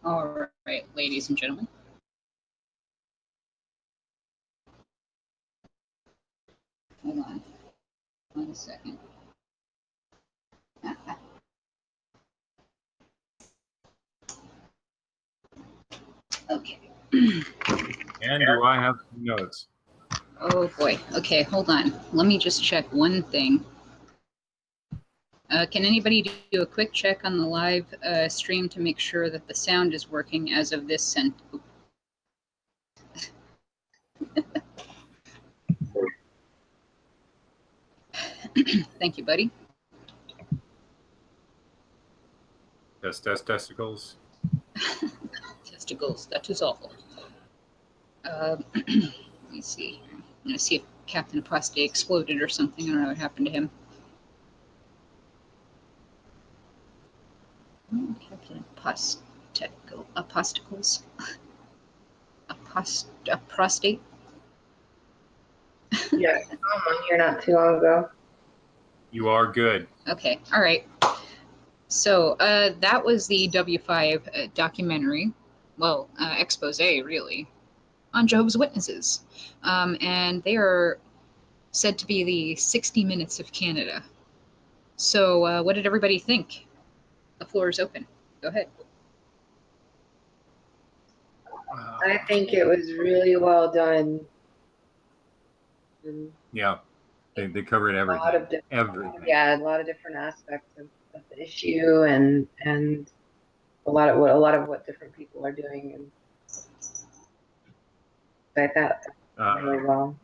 All right, ladies and gentlemen. Hold on 1 second. Okay. And do I have some notes? Oh boy. Okay, hold on. Let me just check one thing. Can anybody do a quick check on the live stream to make sure that the sound is working as of this Thank you, buddy. Testicles. Testicles, that is awful. Let me see. I'm going to see if Captain Apostate exploded or something. I don't know what happened to him. Captain Apostacles. Prostate. Yeah, I'm on here not too long ago. You are good. Okay, all right. So that was the W5 documentary, well, expose, really, on Jehovah's Witnesses. And they are said to be the 60 Minutes of Canada. So what did everybody think? The floor is open. Go ahead. I think it was really well done. And yeah, they covered everything. Everything. Yeah, a lot of different aspects of the issue, and a lot of what different people are doing, and I thought really well.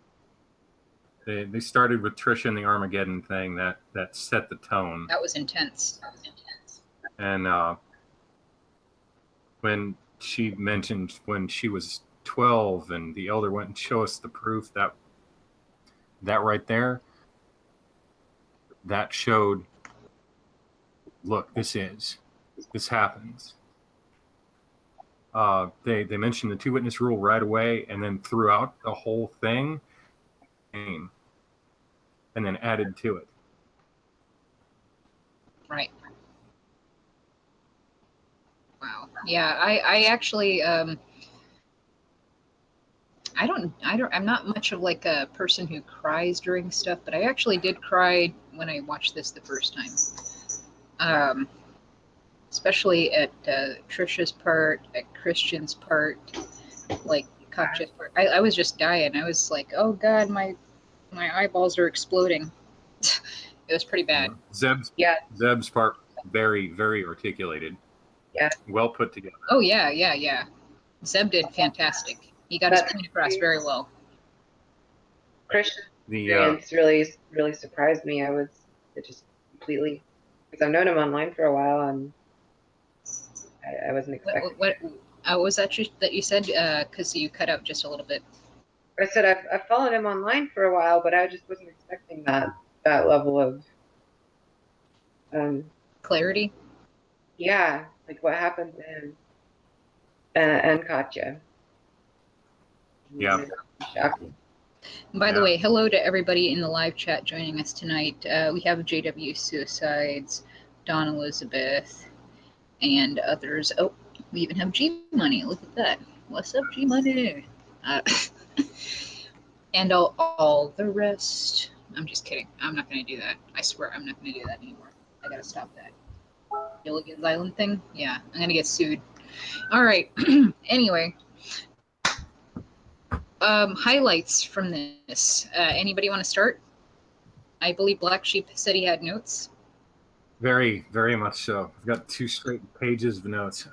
They started with Trisha and the Armageddon thing that set the tone. That was intense. And when she mentioned when she was 12 and the elder went and showed us the proof, that right there, that showed, look, this happens. They mentioned the 2-witness rule right away, and then throughout the whole thing, and then added to it. Right. Wow. Yeah, I actually I'm not much of like a person who cries during stuff, but I actually did cry when I watched this the first time. Especially at Trisha's part, at Christian's part, like Katja's part. I was just dying. I was like, oh God, my eyeballs are exploding. It was pretty bad. Zeb's part, very, very articulated. Yeah. Well put together. Oh yeah. Zeb did fantastic. He got his point across very well. Christian's experience really surprised me. It just completely, because I've known him online for a while, and I wasn't expecting. What was that you said? Because you cut out just a little bit. I said I've followed him online for a while, but I just wasn't expecting that level of clarity. Yeah, like what happened to him and Katja. Yeah. Shocking. By the way, hello to everybody in the live chat joining us tonight. We have JW Suicides, Dawn Elizabeth, and others. Oh, we even have G Money. Look at that. What's up, G Money? And all the rest. I'm just kidding. I'm not going to do that. I swear I'm not going to do that anymore. I got to stop that. Gilligan's Island thing? Yeah, I'm going to get sued. All right. Anyway. Highlights from this. Anybody want to start? I believe Black Sheep said he had notes. Very, very much so. I've got 2 straight pages of notes.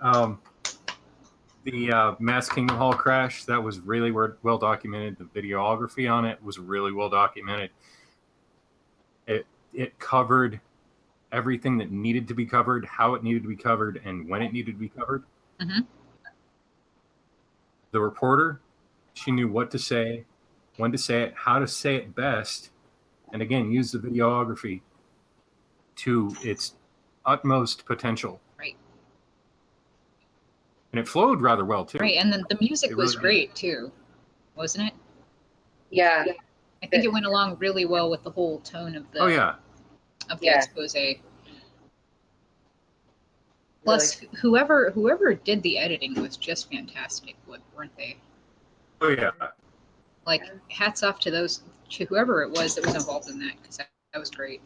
The Mass Kingdom Hall crash, that was really well documented. The videography on it was really well documented. It covered everything that needed to be covered, how it needed to be covered, and when it needed to be covered. Mm-hmm. The reporter, she knew what to say, when to say it, how to say it best, and again, use the videography to its utmost potential. Right. And it flowed rather well, too. Right, and then the music was great, too, wasn't it? Yeah. I think it went along really well with the whole tone of the of the expose. Plus, whoever did the editing was just fantastic, weren't they? Oh yeah. Like, hats off to whoever it was that was involved in that, because that was great.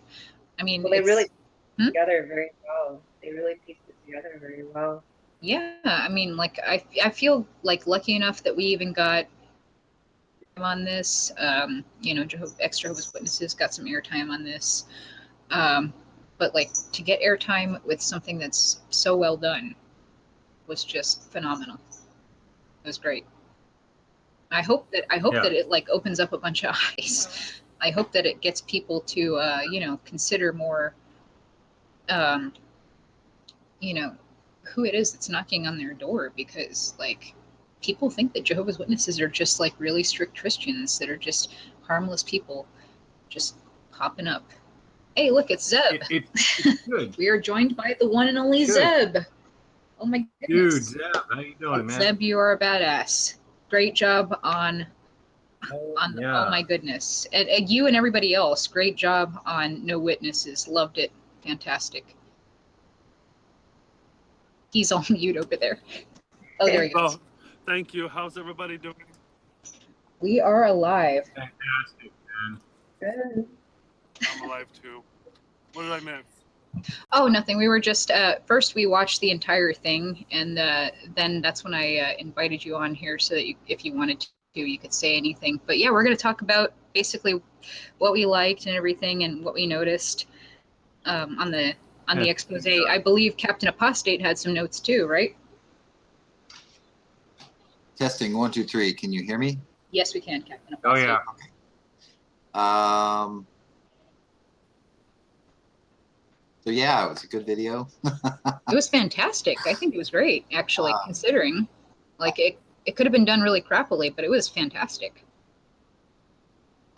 I mean, well, they really put it together very well. They really pieced it together very well. Yeah, I mean, like I feel like lucky enough that we even got on this. You know, Jehovah's Witnesses got some airtime on this. But like to get airtime with something that's so well done was just phenomenal. It was great. I hope that it like opens up a bunch of eyes. I hope that it gets people to you know, consider more um, you know, who it is that's knocking on their door, because like people think that Jehovah's Witnesses are just like really strict Christians that are just harmless people just popping up. Hey, look, it's Zeb. It's good. We are joined by the one and only Zeb. Oh my Dude, goodness. Zeb, how you doing, man? Zeb, you are a badass. Great job on yeah. Oh my goodness. And you and everybody else, great job on No Witnesses. Loved it. Fantastic. He's on mute over there. Oh, there he goes. Oh, thank you. How's everybody doing? We are alive. Fantastic, man. Good. I'm alive too. What did I miss? Oh, nothing. We were just first we watched the entire thing, and then that's when I invited you on here so that if you wanted to, you could say anything. But yeah, we're going to talk about basically what we liked and everything, and what we noticed on the expose. I believe Captain Apostate had some notes too, right? Testing 1, 2, 3. Can you hear me? Yes, we can, Captain Apostate. Oh yeah. Okay. So yeah, it was a good video. It was fantastic. I think it was great, actually, considering like it could have been done really crappily, but it was fantastic.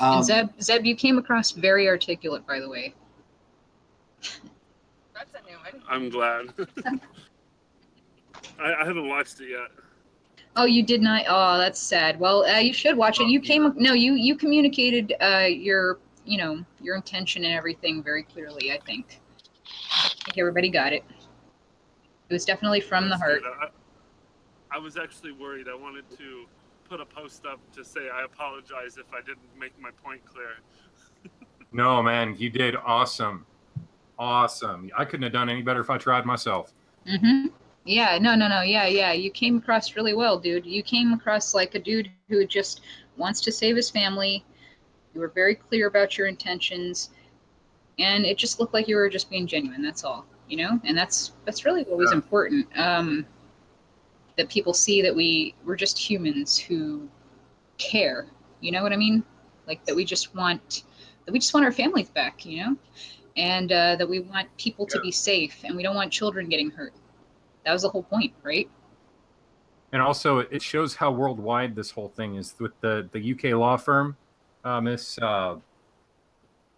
And Zeb, you came across very articulate, by the way. That's a new one. I'm glad. I haven't watched it yet. Oh, you did not? Oh, that's sad. Well, you should watch it. You communicated your intention and everything very clearly, I think. I think everybody got it. It was definitely from the heart. I was actually worried. I wanted to put a post up to say I apologize if I didn't make my point clear. No, man, you did awesome. Awesome. I couldn't have done any better if I tried myself. Mm-hmm. Yeah, no. Yeah. You came across really well, dude. You came across like a dude who just wants to save his family. You were very clear about your intentions, and it just looked like you were just being genuine. That's all, you know. And that's really what was important. That people see that we're just humans who care. You know what I mean? Like that we just want our families back, you know, and that we want people to be safe, and we don't want children getting hurt. That was the whole point, right? And also, it shows how worldwide this whole thing is with the UK law firm, Miss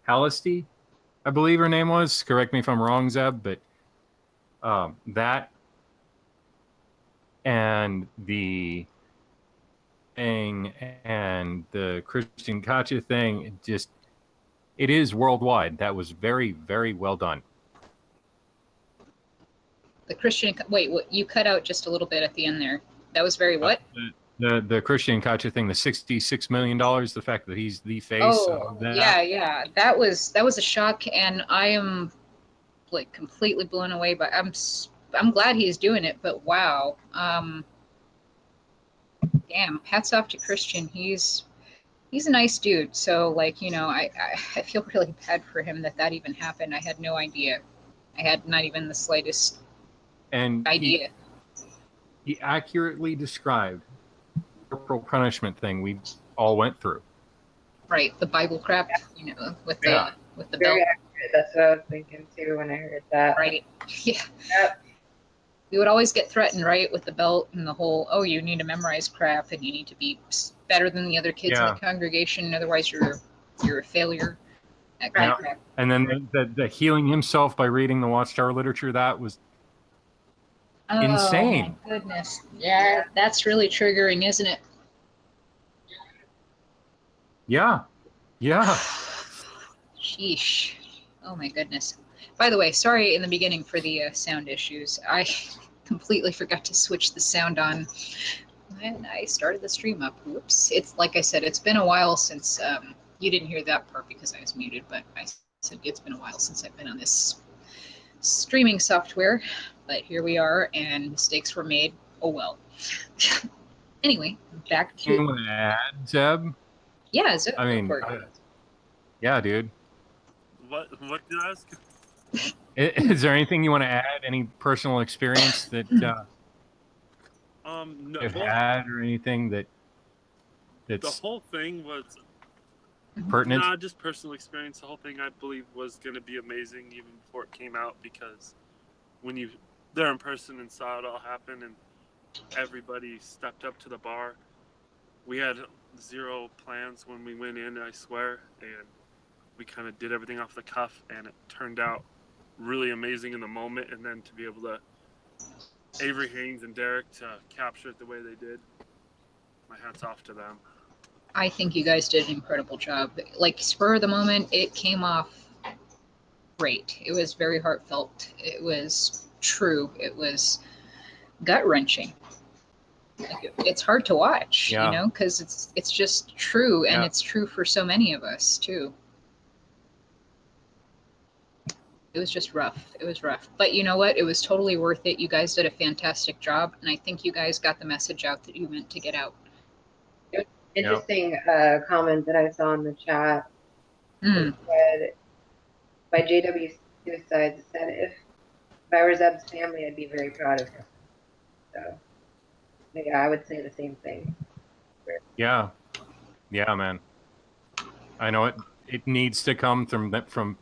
Hallisty, I believe her name was. Correct me if I'm wrong, Zeb, but that and the thing and the Christian Kacha thing, it is worldwide. That was very, very well done. The Christian, wait, what, you cut out just a little bit at the end there. That was very what? The Christian Kacha thing, the $66 million, the fact that he's the face of that. Yeah. That was a shock, and I am like completely blown away by I'm glad he's doing it, but wow. Damn, hats off to Christian. He's a nice dude. So like, you know, I feel really bad for him that even happened. I had no idea. I had not even the slightest idea. He accurately described the corporal punishment thing we all went through. Right, the Bible crap, you know, with the Very belt. accurate. That's what I was thinking too when I heard that. Right. Yeah. Yep. We would always get threatened, right, with the belt and the whole, oh, you need to memorize crap and you need to be better than the other kids in the congregation, otherwise you're a failure. That kind of crap. And then the healing himself by reading the Watchtower literature, that was insane. Oh my goodness. Yeah, that's really triggering, isn't it? Yeah. Sheesh. Oh my goodness. By the way, sorry in the beginning for the sound issues. I completely forgot to switch the sound on when I started the stream up. Whoops. It's like I said, it's been a while since you didn't hear that part because I was muted, but I said it's been a while since I've been on this streaming software. But here we are, and mistakes were made. Oh well. Anyway, back to. You want to add, Zeb? Yeah, Zeb, I mean, yeah, dude. What did you ask? Is there anything you want to add? Any personal experience that No. you've Well, had, or anything the that's whole thing was pertinent? nah, just personal experience. The whole thing, I believe, was going to be amazing even before it came out, because when you there in person and saw it all happen and everybody stepped up to the bar, we had zero plans when we went in, I swear, and we kind of did everything off the cuff, and it turned out really amazing in the moment. And then to be able to Avery Haynes and Derek to capture it the way they did, my hat's off to them. I think you guys did an incredible job. Like, spur of the moment, it came off great. It was very heartfelt. It was true. It was gut-wrenching. Like, it's hard to watch, Yeah. you know, because it's just true, and Yeah. it's true for so many of us too. It was just rough. It was rough. But you know what? It was totally worth it. You guys did a fantastic job, and I think you guys got the message out that you meant to get out. Interesting comment that I saw in the chat. Mm. It said, by JW Suicides, it said, if I were Zeb's family, I'd be very proud of him. So, yeah, I would say the same thing. Yeah, man. I know it needs to come from.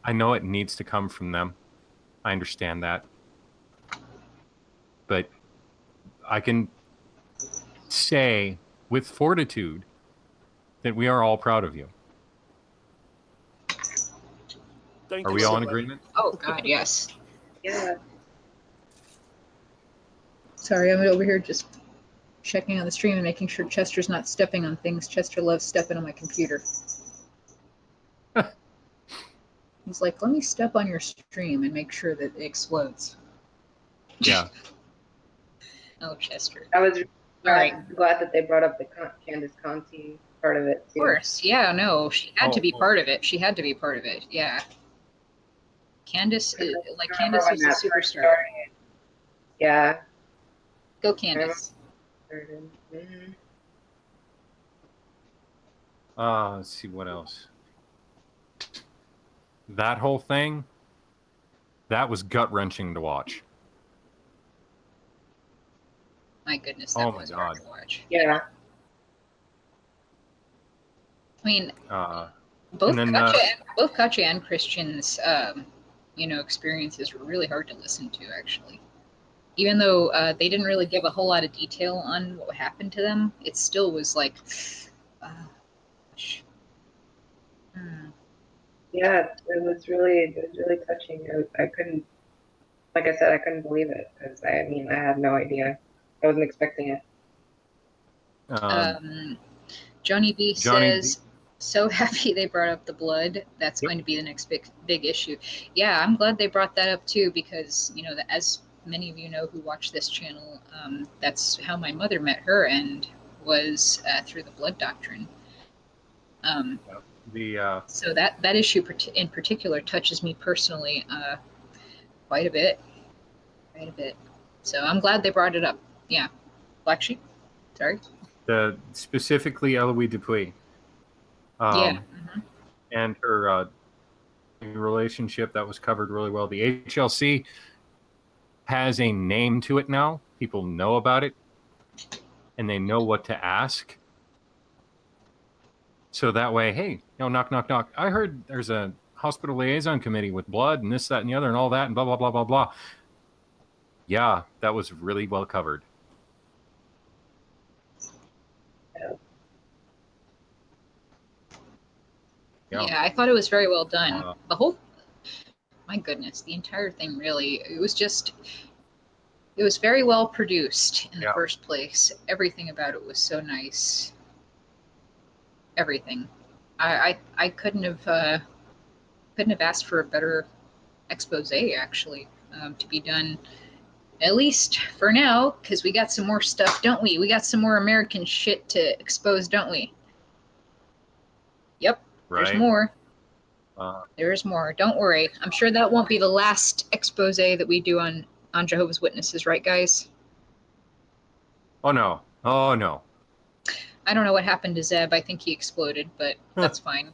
I know it needs to come from them. I understand that, but I can say with fortitude that we are all proud of you. Thank Are you, we all in everybody. agreement? Oh God, yes. Yeah. Sorry, I'm over here just checking on the stream and making sure Chester's not stepping on things. Chester loves stepping on my computer. He's like, let me step on your stream and make sure that it explodes. Yeah. Oh, Chester. I was All glad that they brought up the Candace Conti part of it, too. Of course. Yeah, no, she had to be part of it. She had to be part of it. Yeah. Candace, Candace was a superstar. Yeah. Go, Candace. Mm-hmm. Let's see what else. That whole thing, that was gut-wrenching to watch. My goodness, that was hard to watch. Yeah. I mean, both Katja and Christian's, experiences were really hard to listen to, actually. Even though they didn't really give a whole lot of detail on what happened to them, it still was like, Yeah, it was really touching. I couldn't, like I said, I couldn't believe it, because I had no idea. I wasn't expecting it. Johnny B says, so happy they brought up the blood. That's going to be the next big issue. Yeah, I'm glad they brought that up too, because, as many of you know who watch this channel, that's how my mother met her, and was through the blood doctrine. So that issue in particular touches me personally quite a bit. So I'm glad they brought it up. Yeah. Black Sheep? Sorry? Specifically Eloise Dupuis. Yeah. And her relationship, that was covered really well. The HLC has a name to it now. People know about it, and they know what to ask. So that way, hey, knock, knock, knock. I heard there's a hospital liaison committee with blood and this, that, and the other, and all that, and blah, blah, blah, blah, blah. Yeah, that was really well covered. Yeah, I thought it was very well done. My goodness, the entire thing really, it was very well produced in the first place. Everything about it was so nice. Everything. I couldn't have couldn't have asked for a better expose, actually, to be done, at least for now, because we got some more stuff, don't we? We got some more American shit to expose, don't we? Yep, Right. there's more. There's more. Don't worry. I'm sure that won't be the last expose that we do on Jehovah's Witnesses, right, guys? Oh, no. Oh, no. I don't know what happened to Zeb. I think he exploded, but that's fine.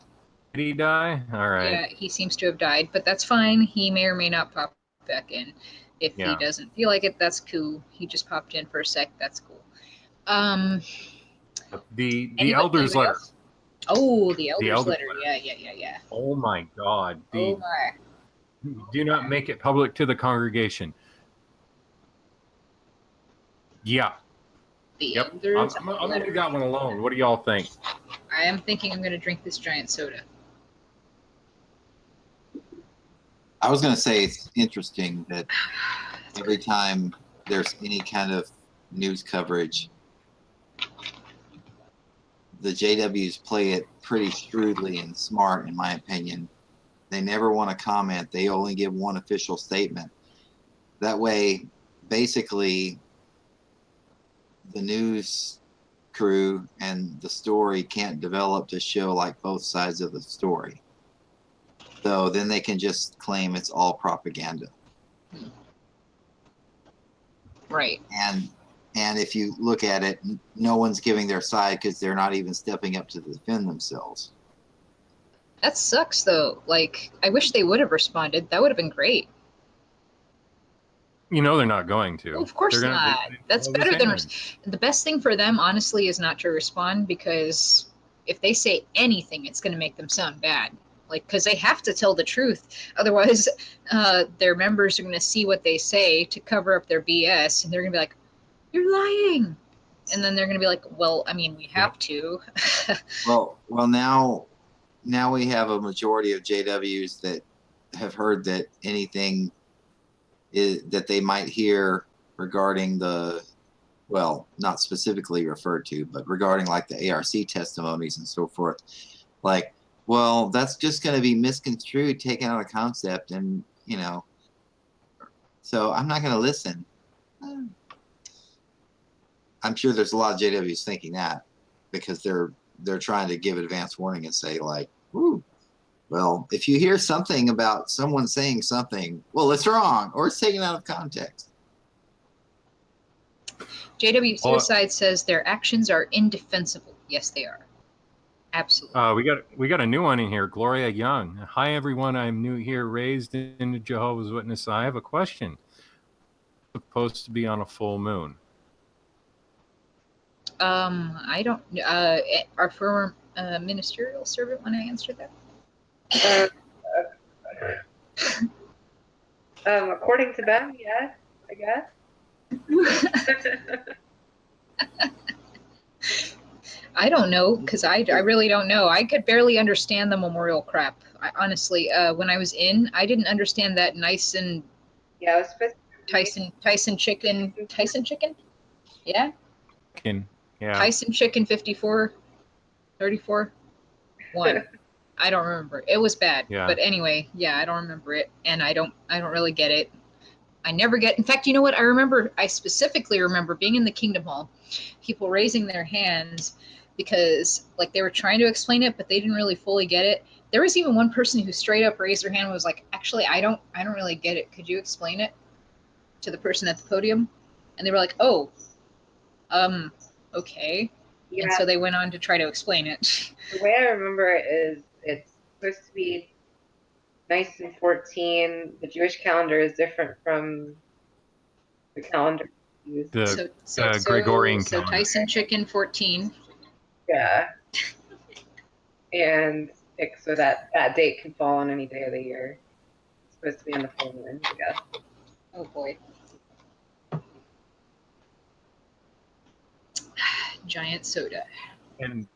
Did he die? All right. Yeah, he seems to have died, but that's fine. He may or may not pop back in. If he doesn't feel like it, that's cool. He just popped in for a sec. That's cool. The Elder's Letter. Else? Oh, the Elder's Letter. Yeah. Oh, my God. Oh, my. Do not make it public to the congregation. Yeah. Yep. I'm going to leave that one alone. What do y'all think? I am thinking I'm going to drink this giant soda. I was going to say it's interesting that every time there's any kind of news coverage, the JWs play it pretty shrewdly and smart, in my opinion. They never want to comment. They only give one official statement. That way, basically, the news crew and the story can't develop to show like both sides of the story. So then they can just claim it's all propaganda. Right. And if you look at it, no one's giving their side because they're not even stepping up to defend themselves. That sucks, though. Like, I wish they would have responded. That would have been great. You know they're not going to. Well, of course not. That's better than... The best thing for them, honestly, is not to respond, because if they say anything, it's going to make them sound bad. Like, because they have to tell the truth. Otherwise, their members are going to see what they say to cover up their BS, and they're going to be like, you're lying. And then they're going to be like, well, I mean, we have to. well, now we have a majority of JWs that have heard that anything that they might hear regarding not specifically referred to, but regarding like the ARC testimonies and so forth, like, well, that's just going to be misconstrued, taken out of concept, and so I'm not going to listen. I'm sure there's a lot of JWs thinking that, because they're trying to give advance warning and say like, ooh, well, if you hear something about someone saying something, well, it's wrong or it's taken out of context. JW Suicide says their actions are indefensible. Yes, they are. Absolutely. We got a new one in here, Gloria Young. Hi, everyone. I'm new here, raised in the Jehovah's Witness. I have a question. Supposed to be on a full moon. I don't. Our former ministerial servant when I answered that. According to them, yes, I guess. I don't know, because I really don't know. I could barely understand the memorial crap. Honestly, when I was in, I didn't understand that Tyson chicken. Yeah. Yeah. Tyson chicken 54, 34, 1. I don't remember. It was bad. Yeah. But anyway, yeah, I don't remember it, and I don't really get it. I never get. In fact, you know what? I specifically remember being in the Kingdom Hall, people raising their hands because like they were trying to explain it, but they didn't really fully get it. There was even one person who straight up raised their hand and was like, "Actually, I don't really get it. Could you explain it?" to the person at the podium, and they were like, "Oh, okay." Yeah. And so they went on to try to explain it. The way I remember it is it's supposed to be nice and 14. The Jewish calendar is different from the calendar used. The Gregorian calendar. So Tyson chicken 14. Yeah. And so that date can fall on any day of the year. It's supposed to be on the full moon, I guess. Oh boy. Giant soda. And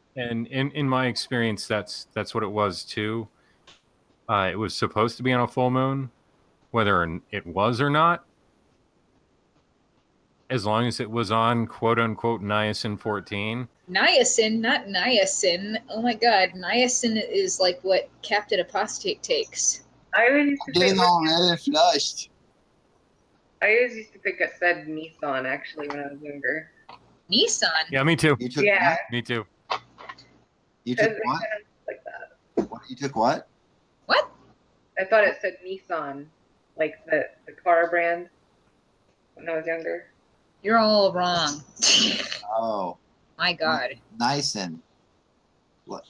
in my experience, that's what it was too. It was supposed to be on a full moon, whether it was or not. As long as it was on quote unquote niacin 14. Niacin, not niacin. Oh my god, niacin is like what Captain Apostate takes. I always used to Getting think all red and flushed. I always used to think it said Nissan actually when I was younger. Nissan. Yeah, me too. You took Yeah. what? Me too. You took Because it what? kind of looks like that. What? You took what? What? I thought it said Nissan, like the car brand when I was younger. You're all wrong. Oh, My God. Nyson.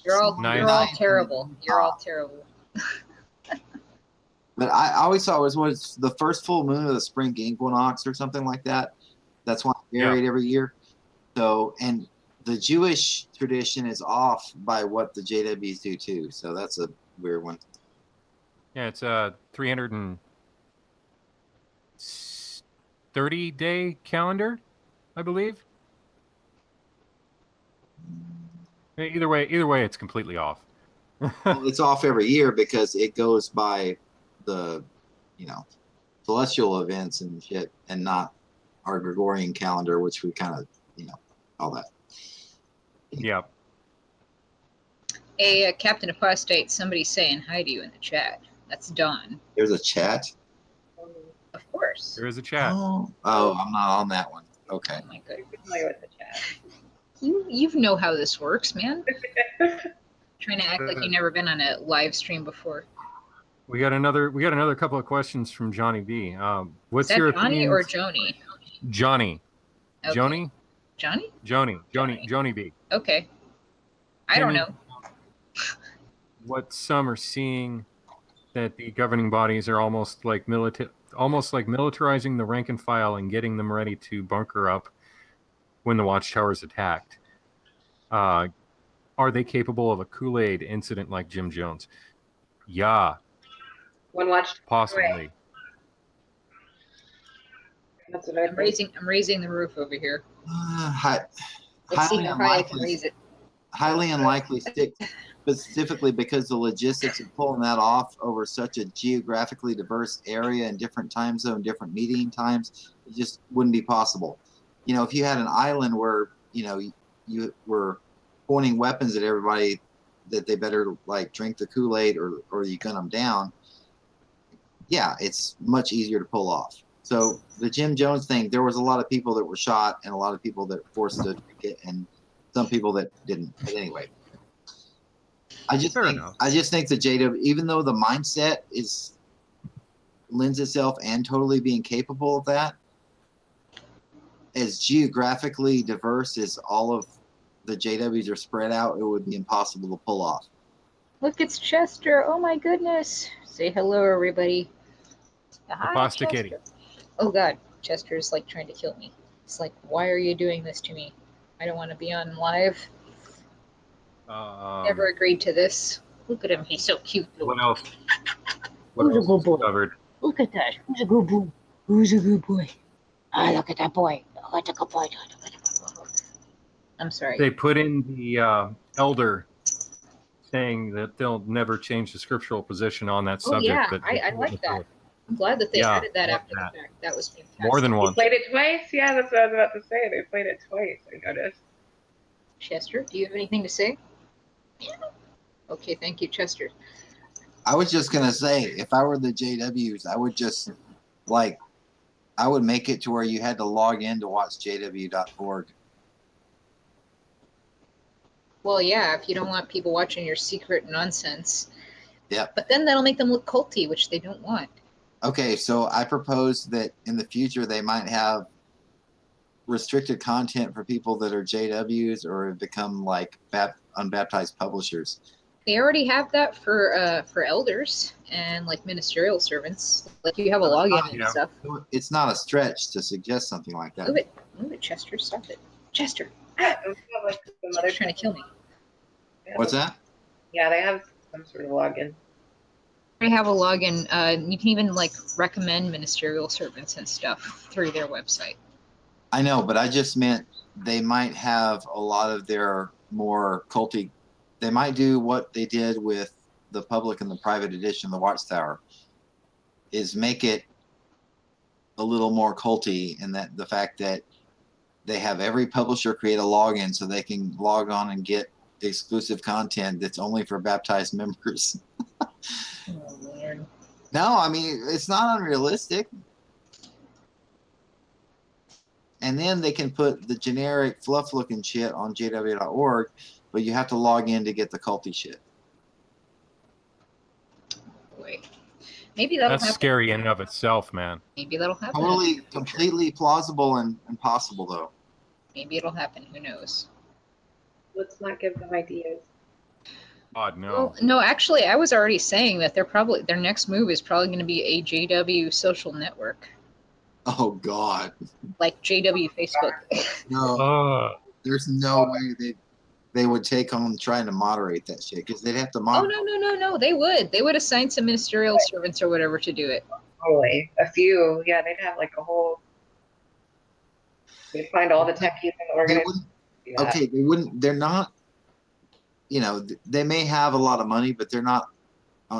You're all Nice. terrible. You're all terrible. But I always thought it was the first full moon of the spring equinox or something like that. That's why it's buried every year. So, and the Jewish tradition is off by what the JWs do too. So that's a weird one. Yeah, it's a 330-day calendar, I believe. Either way, it's completely off. Well, it's off every year because it goes by the, celestial events and shit, and not our Gregorian calendar, which we kind of, all that. Yeah. Hey, Captain Apostate, somebody's saying hi to you in the chat. That's Dawn. There's a chat. Of course. There is a chat. Oh, I'm not on that one. Okay. Oh my goodness. I'm familiar with the chat. You know how this works, man. Trying to act like you've never been on a live stream before. We got another couple of questions from Johnny B. What's Is that your Johnny opinion? or Joni? Johnny. Okay. Johnny? Johnny B. Okay. I don't know. What some are seeing that the governing bodies are almost like militarizing the rank and file and getting them ready to bunker up when the watchtower is attacked. Are they capable of a Kool-Aid incident like Jim Jones? Yeah. One watched Possibly. That's what I'm raising the roof over here. Let's see how high I can raise it. Highly unlikely, specifically because the logistics of pulling that off over such a geographically diverse area and different time zone, different meeting times, it just wouldn't be possible. If you had an island where, you were pointing weapons at everybody that they better like drink the Kool-Aid or you gun them down, yeah, it's much easier to pull off. So the Jim Jones thing, there was a lot of people that were shot and a lot of people that were forced to drink it and some people that didn't. But anyway, I just think the JW, even though the mindset lends itself and totally being capable of that, as geographically diverse as all of the JWs are spread out, it would be impossible to pull off. Look, it's Chester. Oh my goodness. Say hello, everybody. Hi, Chester. Oh God, Chester's like trying to kill me. It's like, why are you doing this to me? I don't want to be on live. Never agreed to this. Look at him. He's so cute. What else? Who's a good boy? Covered? Look at that. Who's a good boy? Who's a good boy? Ah, look at that boy. Look at the good boy. I'm sorry. They put in the elder saying that they'll never change the scriptural position on that subject. Oh yeah, I like that. I'm glad that they added that after the fact. That was fantastic. More than once. They played it twice? Yeah, that's what I was about to say. They played it twice, I noticed. Chester, do you have anything to say? Okay, thank you, Chester. I was just going to say, if I were the JWs, I would just, I would make it to where you had to log in to watch jw.org. Well, yeah, if you don't want people watching your secret nonsense. Yeah. But then that'll make them look culty, which they don't want. Okay, so I propose that in the future they might have restricted content for people that are JWs or have become like unbaptized publishers. They already have that for elders and like ministerial servants. Like you have a login and stuff. It's not a stretch to suggest something like that. Move it, Chester. Stop it, Chester. They're trying to kill me. What's that? Yeah, they have some sort of login. They have a login. You can even like recommend ministerial servants and stuff through their website. I know, but I just meant they might have a lot of their more culty. They might do what they did with the public and the private edition of the Watchtower, is make it a little more culty, and that the fact that they have every publisher create a login so they can log on and get exclusive content that's only for baptized members. Oh, man. No, I mean, it's not unrealistic. And then they can put the generic fluff looking shit on jw.org, but you have to log in to get the culty shit. Boy. Maybe that'll That's happen. scary in and of itself, man. Maybe that'll happen. Totally, completely plausible and possible, though. Maybe it'll happen. Who knows? Let's not give them ideas. God, no. Well, no, actually, I was already saying that their next move is probably going to be a JW social network, Oh, God. like JW Facebook. No, there's no way they would take on trying to moderate that shit, because they'd have to Oh, moderate. no. They would assign some ministerial servants or whatever to do it. Totally. A few. Yeah, they'd have like a whole. They'd find all the techies in the organization. Okay, they wouldn't. They're not. They may have a lot of money, but they're not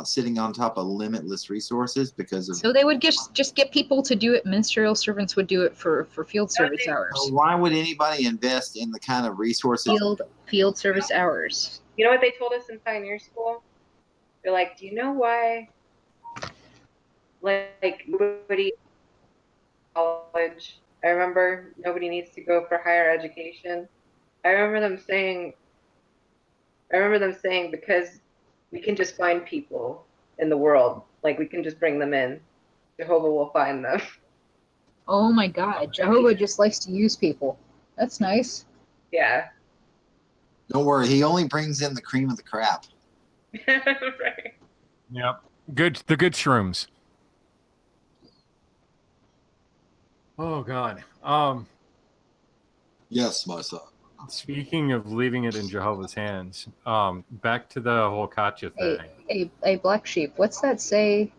sitting on top of limitless resources because of. So they would just get people to do it. Ministerial servants would do it for field service hours. So why would anybody invest in the kind of resources? Field service hours. You know what they told us in Pioneer School? They're like, do you know why? Like nobody college. I remember nobody needs to go for higher education. I remember them saying because we can just find people in the world. Like we can just bring them in. Jehovah will find them. Oh my God, Jehovah just likes to use people. That's nice. Yeah. Don't worry, he only brings in the cream of the crap. Right. Yep. The good shrooms. Oh God. Yes, my son. Speaking of leaving it in Jehovah's hands, back to the whole Katya thing. Hey, Black Sheep, what's that say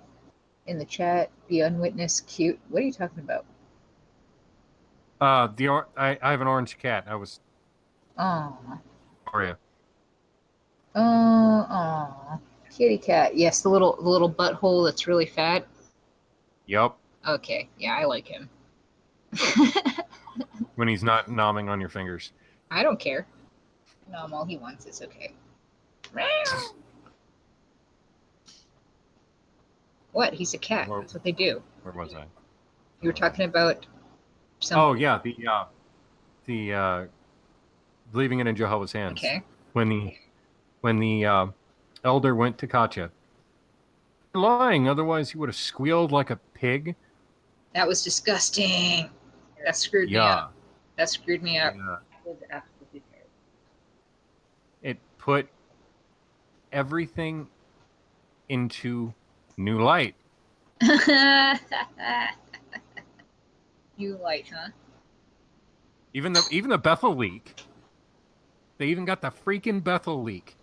in the chat? Be unwitnessed cute. What are you talking about? I have an orange cat. I was. Oh. For you. Oh, kitty cat. Yes, the little butthole that's really fat. Yep. Okay, yeah, I like him. When he's not nomming on your fingers. I don't care. Nom all he wants. It's okay. What? He's a cat. That's what they do. Where was I? You were talking about some. Oh yeah, the leaving it in Jehovah's hands. Okay. When the elder went to Katya. You're lying, otherwise he would have squealed like a pig. That was disgusting. That screwed me up. That screwed me up. Yeah. It was absolutely terrible. It put everything into new light. New light, huh? Even the Bethel leak. They even got the freaking Bethel leak.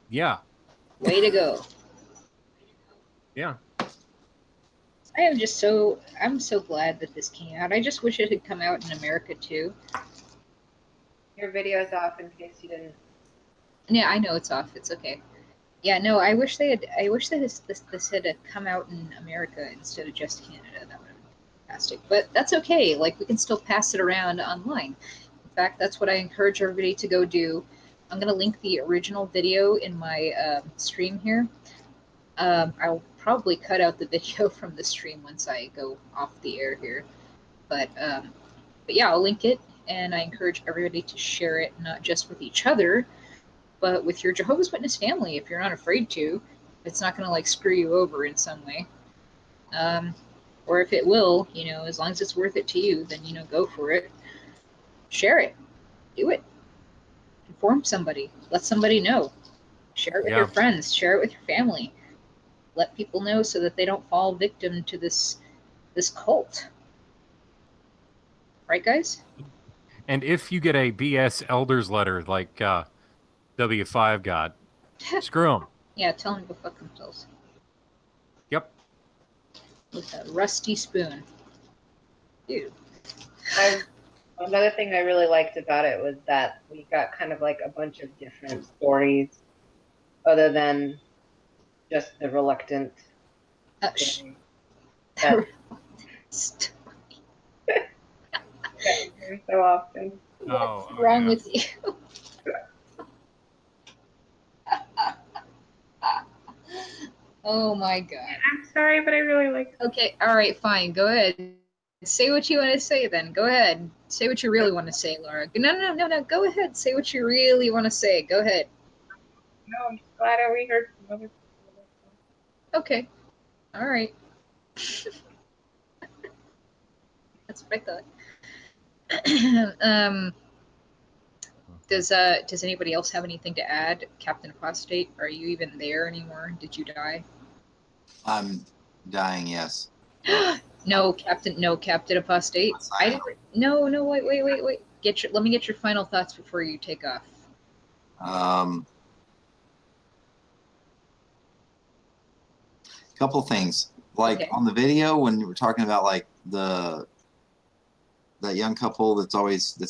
Yeah. Way to go. Yeah. I'm so glad that this came out. I just wish it had come out in America too. Your video's off in case you didn't. Yeah, I know it's off. It's okay. Yeah, no, I wish this had come out in America instead of just Canada. That would have been fantastic. But that's okay. Like, we can still pass it around online. In fact, that's what I encourage everybody to go do. I'm going to link the original video in my stream here. I'll probably cut out the video from the stream once I go off the air here. But yeah, I'll link it, and I encourage everybody to share it, not just with each other, but with your Jehovah's Witness family, if you're not afraid to. It's not going to like screw you over in some way. Or if it will, as long as it's worth it to you, then, go for it. Share it. Do it. Inform somebody. Let somebody know. Share it with your friends. Share it with your family. Let people know so that they don't fall victim to this cult. Right, guys? And if you get a BS elders letter like W5 got, screw them. Yeah, tell them to go fuck themselves. Yep. With a rusty spoon. Dude. Another thing I really liked about it was that we got kind of like a bunch of different stories other than just the reluctant story. So often. What's wrong with you? Oh my god. I'm sorry, but I really like. Okay, all right, fine. Go ahead. Say what you want to say then. Go ahead. Say what you really want to say, Laura. No. Go ahead. Say what you really want to say. Go ahead. No, I'm just glad we heard from other people. Okay. All right. That's what I thought. Does anybody else have anything to add? Captain Apostate, are you even there anymore? Did you die? I'm dying. Yes. No, Captain Apostate. I didn't. No, wait. Let me get your final thoughts before you take off. Couple things. Like Okay. on the video when we were talking about like that young couple that's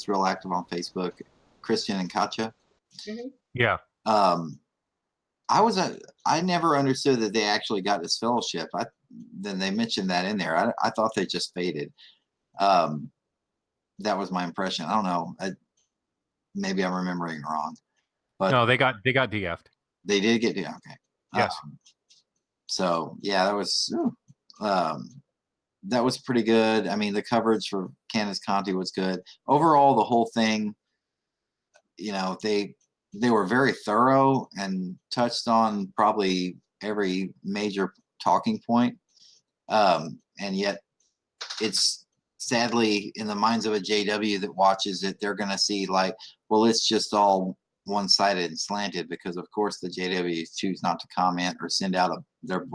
real active on Facebook, Christian and Katja. Yeah. I never understood that they actually got this fellowship. Then they mentioned that in there. I thought they just faded. That was my impression. I don't know. Maybe I'm remembering wrong, but No, they got DF'd. they did get to okay. Yes. So yeah, that was pretty good. I mean, the coverage for Candace Conti was good. Overall, the whole thing, they were very thorough and touched on probably every major talking point. And yet it's sadly in the minds of a JW that watches it, they're going to see like, well, it's just all one-sided and slanted because of course the JWs choose not to comment or send out their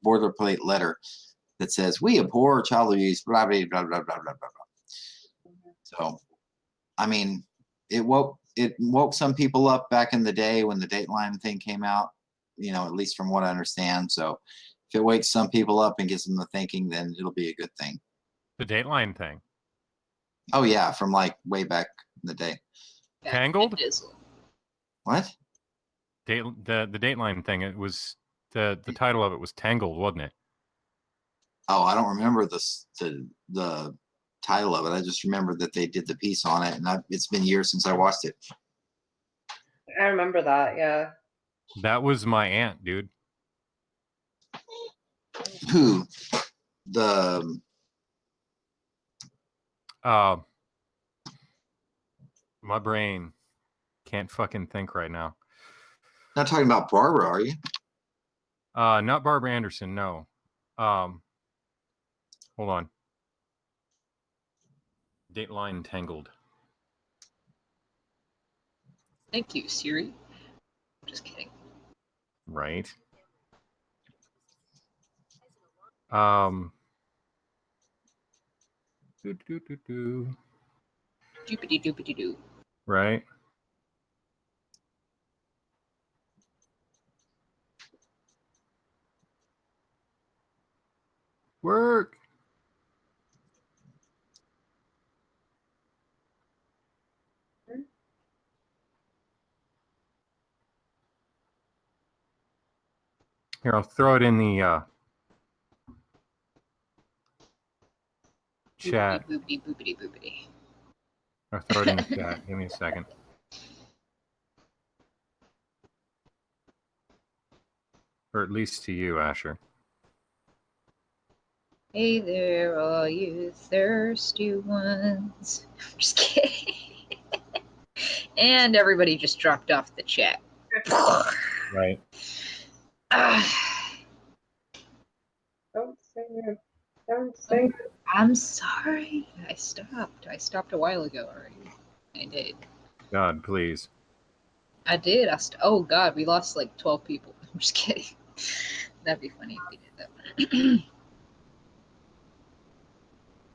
boilerplate letter that says we abhor child abuse, blah blah blah blah blah blah blah. So, I mean, it woke some people up back in the day when the Dateline thing came out. At least from what I understand. So, if it wakes some people up and gets them to thinking, then it'll be a good thing. The Dateline thing. Oh yeah, from like way back in the day. Tangled? What? The Dateline thing. It was the title of it was Tangled, wasn't it? Oh, I don't remember the title of it. I just remember that they did the piece on it, and it's been years since I watched it. I remember that. Yeah. That was my aunt, dude. Who? The my brain can't fucking think right now. Not talking about Barbara, are you? Not Barbara Anderson, no. Hold on. Dateline Tangled. Thank you, Siri. Just kidding. Right. Doopity doopity doo. Right. Work. Here, I'll throw it in the chat. Boopity. I'll throw it in the chat. Give me a second. Or at least to you, Asher. Hey there, all you thirsty ones. I'm just kidding. And everybody just dropped off the chat. Right. Don't say it. Don't say it. I'm sorry. I stopped a while ago already. I did. God, please. I did. Oh God, we lost like 12 people. I'm just kidding. That'd be funny if we did that.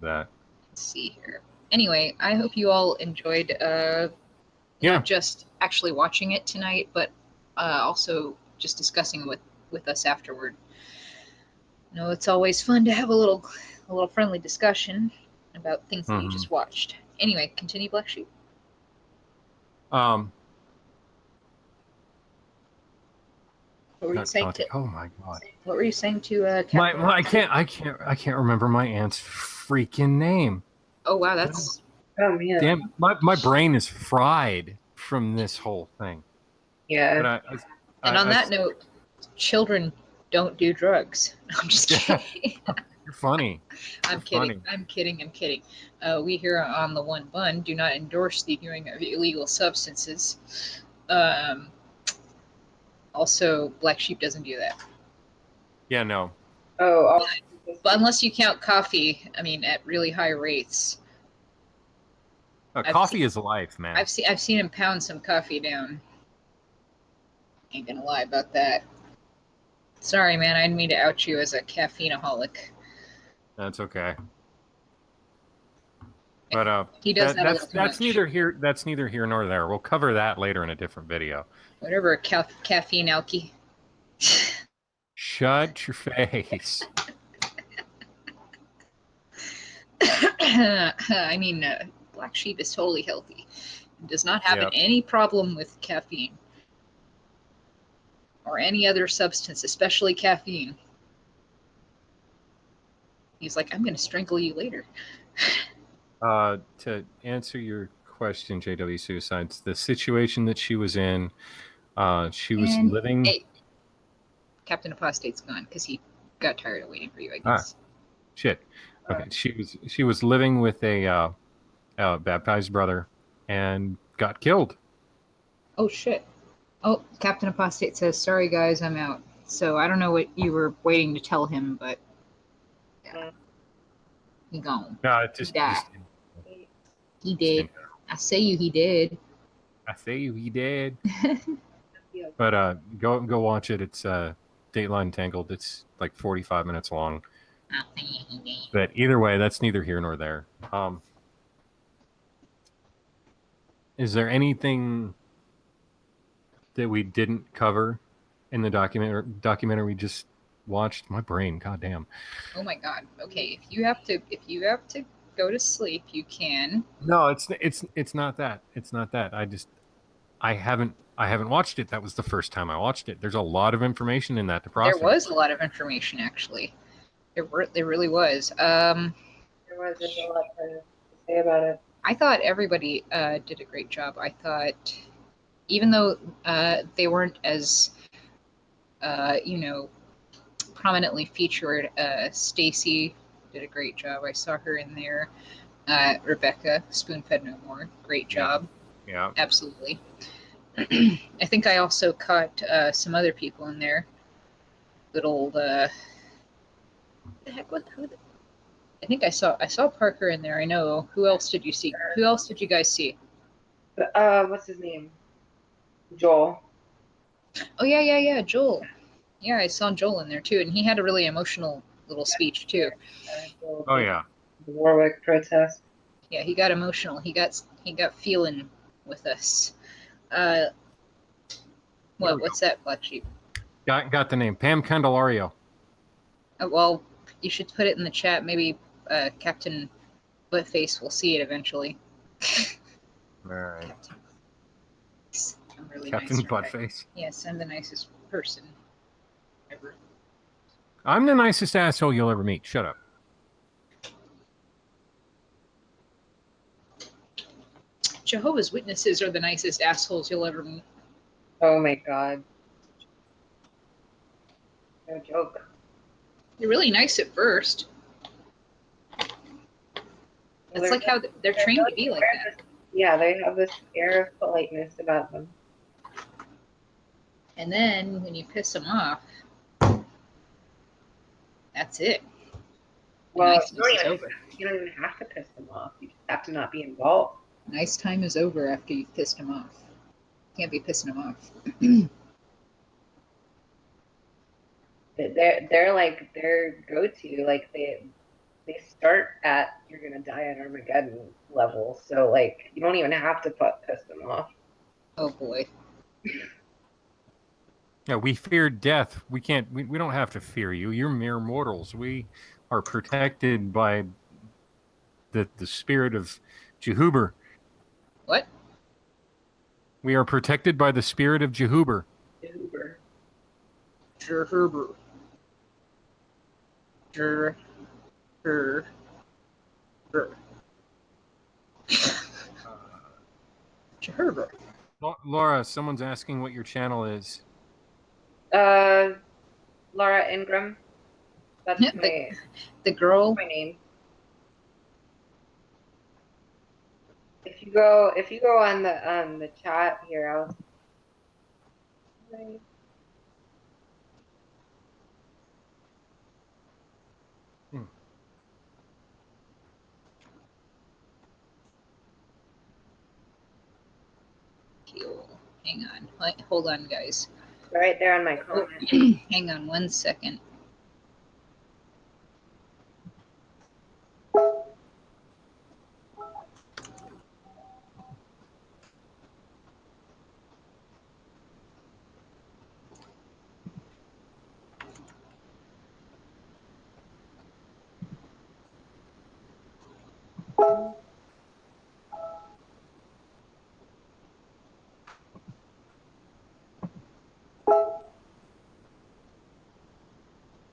That. Let's see here. Anyway, I hope you all enjoyed not just actually watching it tonight, but also just discussing with us afterward. It's always fun to have a little friendly discussion about things that you just watched. Anyway, continue, Black Sheep. What were you saying to? Oh my God. What were you saying to? I can't remember my aunt's freaking name. Oh wow, that's. Oh man. Damn, my brain is fried from this whole thing. Yeah. But and on that note, children don't do drugs. I'm just kidding. You're funny. I'm You're kidding. funny. I'm kidding. I'm kidding. We here on the One Bun do not endorse the viewing of illegal substances. Also, Black Sheep doesn't do that. Yeah, no. Oh, also, But unless you count coffee, I mean, at really high rates. Coffee is life, man. I've seen him pound some coffee down. Ain't gonna lie about that. Sorry, man. I didn't mean to out you as a caffeineaholic. That's okay. But He does that a little too that's much. neither here nor there. We'll cover that later in a different video. Whatever, caffeine alky. Shut your face. I mean, Black Sheep is totally healthy. Does not have Yep. any problem with caffeine or any other substance, especially caffeine. He's like, I'm going to strangle you later. To answer your question, JW Suicides, the situation that she was in, she was And, living. hey, Captain Apostate's gone because he got tired of waiting for you, I guess. Shit. Okay, she was living with a baptized brother and got killed. Oh, shit. Oh, Captain Apostate says, sorry, guys, I'm out. So I don't know what you were waiting to tell him, but yeah. He gone. No, it just, He died. He did. I say you, he did. I say he did. But go watch it. It's Dateline Tangled. It's like 45 minutes long. I say you, he did. But either way, that's neither here nor there. Is there anything that we didn't cover in the documentary we just watched? My brain, goddamn. Oh my god. Okay, if you have to go to sleep, you can. No, it's not that. It's not that. I haven't watched it. That was the first time I watched it. There's a lot of information in that to process. There was a lot of information, actually. There really was. There wasn't a lot to say about it. I thought everybody did a great job. I thought, even though they weren't as, prominently featured, Stacy did a great job. I saw her in there. Rebecca, Spoon-Fed No More, great job. Yeah. Absolutely. I think I also caught some other people in there. Good old, what the heck? I think I saw Parker in there. I know. Who else did you see? Who else did you guys see? What's his name? Joel. Oh yeah, Joel. Yeah, I saw Joel in there too, and he had a really emotional little speech too. Oh yeah. The Warwick protest. Yeah, he got emotional. He got feeling with us. What's that, Black Sheep? Got the name. Pam Candelario. Well, you should put it in the chat. Maybe Captain Buttface will see it eventually. All right. I'm really Captain nice. Buttface. Yes, I'm the nicest person ever. I'm the nicest asshole you'll ever meet. Shut up. Jehovah's Witnesses are the nicest assholes you'll ever meet. Oh my god. No joke. They're really nice at first. It's like how they're trained to be like that. Yeah, they have this air of politeness about them. And then when you piss them off, that's it. Well, Niceness is over. You don't even have to piss them off. You just have to not be involved. Nice time is over after you've pissed them off. Can't be pissing them off. They're like their go-to. Like they start at you're gonna die at Armageddon level. So like you don't even have to piss them off. Oh boy. Yeah, we fear death. We can't. We don't have to fear you. You're mere mortals. We are protected by the spirit of Jehuber. What? We are protected by the spirit of Jehuber. Uber. Jehuber. Laura, someone's asking what your channel is. Laura Ingram. That's The girl. my name. If you go on the chat here, I'll. Hang on. Hold on, guys. Right there on my comment. Hang on 1 second.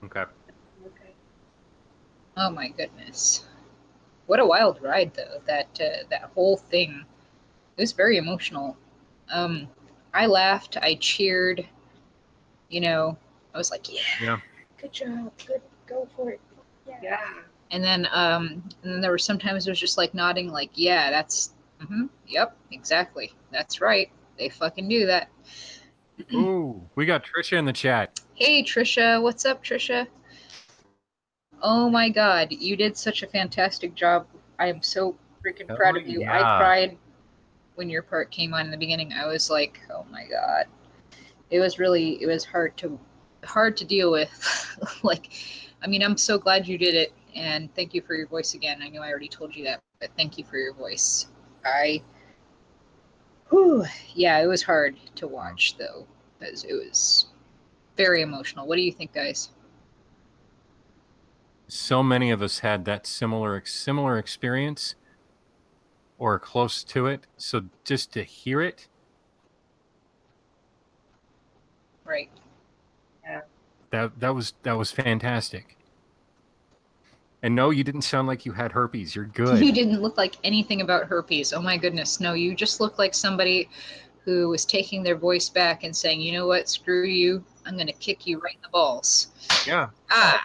Okay. Oh my goodness. What a wild ride, though. That whole thing. It was very emotional. I laughed. I cheered. You know, I was like, Yeah. good job, good, go for it. Yeah. And then there were sometimes it was just like nodding, like, yeah, that's, yep, exactly, that's right. They fucking do that. Ooh, we got Trisha in the chat. Hey, Trisha, what's up, Trisha? Oh my God, you did such a fantastic job. I am so freaking proud of you. I cried when your part came on in the beginning. I was like, oh my God. It was hard to deal with. Like, I mean, I'm so glad you did it, and thank you for your voice again. I know I already told you that, but thank you for your voice. Yeah, it was hard to watch though, because it was very emotional. What do you think, guys? So many of us had that similar experience or close to it. So just to hear it, Right. Yeah. that was fantastic. And no, you didn't sound like you had herpes. You're good. You didn't look like anything about herpes. Oh my goodness, no, you just looked like somebody who was taking their voice back and saying, you know what, screw you, I'm going to kick you right in the balls. Yeah. Ah.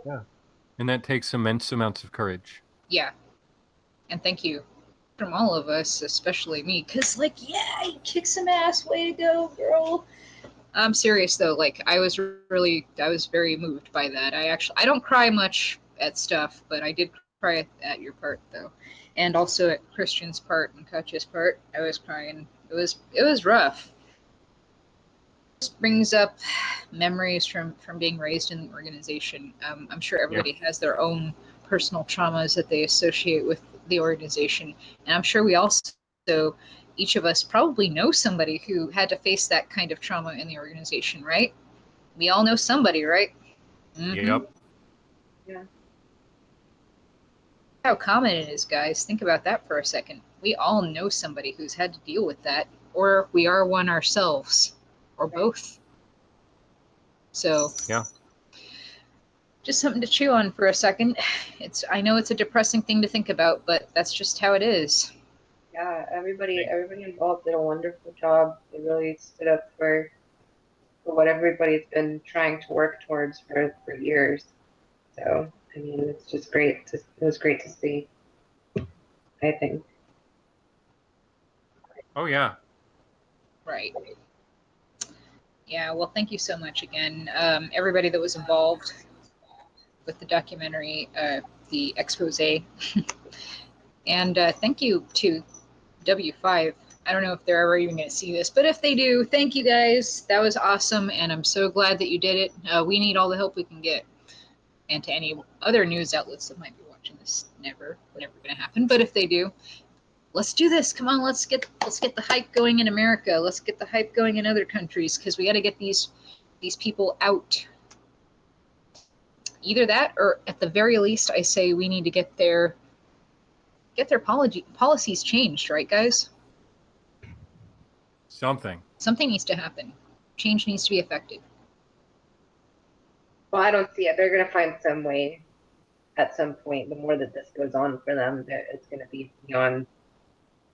Yeah. And that takes immense amounts of courage. Yeah. And thank you from all of us, especially me, because, like, yeah, you kick some ass, way to go, girl. I'm serious though. Like, I was very moved by that. I don't cry much at stuff, but I did cry at your part though, and also at Christian's part and Katya's part. I was crying. It was rough. This brings up memories from being raised in the organization. I'm sure everybody has their own personal traumas that they associate with the organization, and I'm sure we also, each of us probably know somebody who had to face that kind of trauma in the organization, right? We all know somebody, right? Yep. Yeah. How common it is, guys. Think about that for a second. We all know somebody who's had to deal with that, or we are one ourselves, or both. So, yeah, just something to chew on for a second. I know it's a depressing thing to think about, but that's just how it is. Yeah, everybody involved did a wonderful job. They really stood up for what everybody's been trying to work towards for years. So, I mean, it's just great it was great to see, I think. Oh yeah. Right. Yeah, well, thank you so much again. Everybody that was involved with the documentary, the expose. And thank you to W5. I don't know if they're ever even going to see this, but if they do, thank you guys. That was awesome, and I'm so glad that you did it. We need all the help we can get. And to any other news outlets that might be watching this, never going to happen. But if they do, let's do this. Come on, let's get the hype going in America. Let's get the hype going in other countries, because we got to get these people out. Either that, or at the very least, I say we need to get their policies changed, right, guys? Something needs to happen. Change needs to be effective. Well, I don't see it. They're going to find some way at some point. The more that this goes on for them, that it's going to be beyond.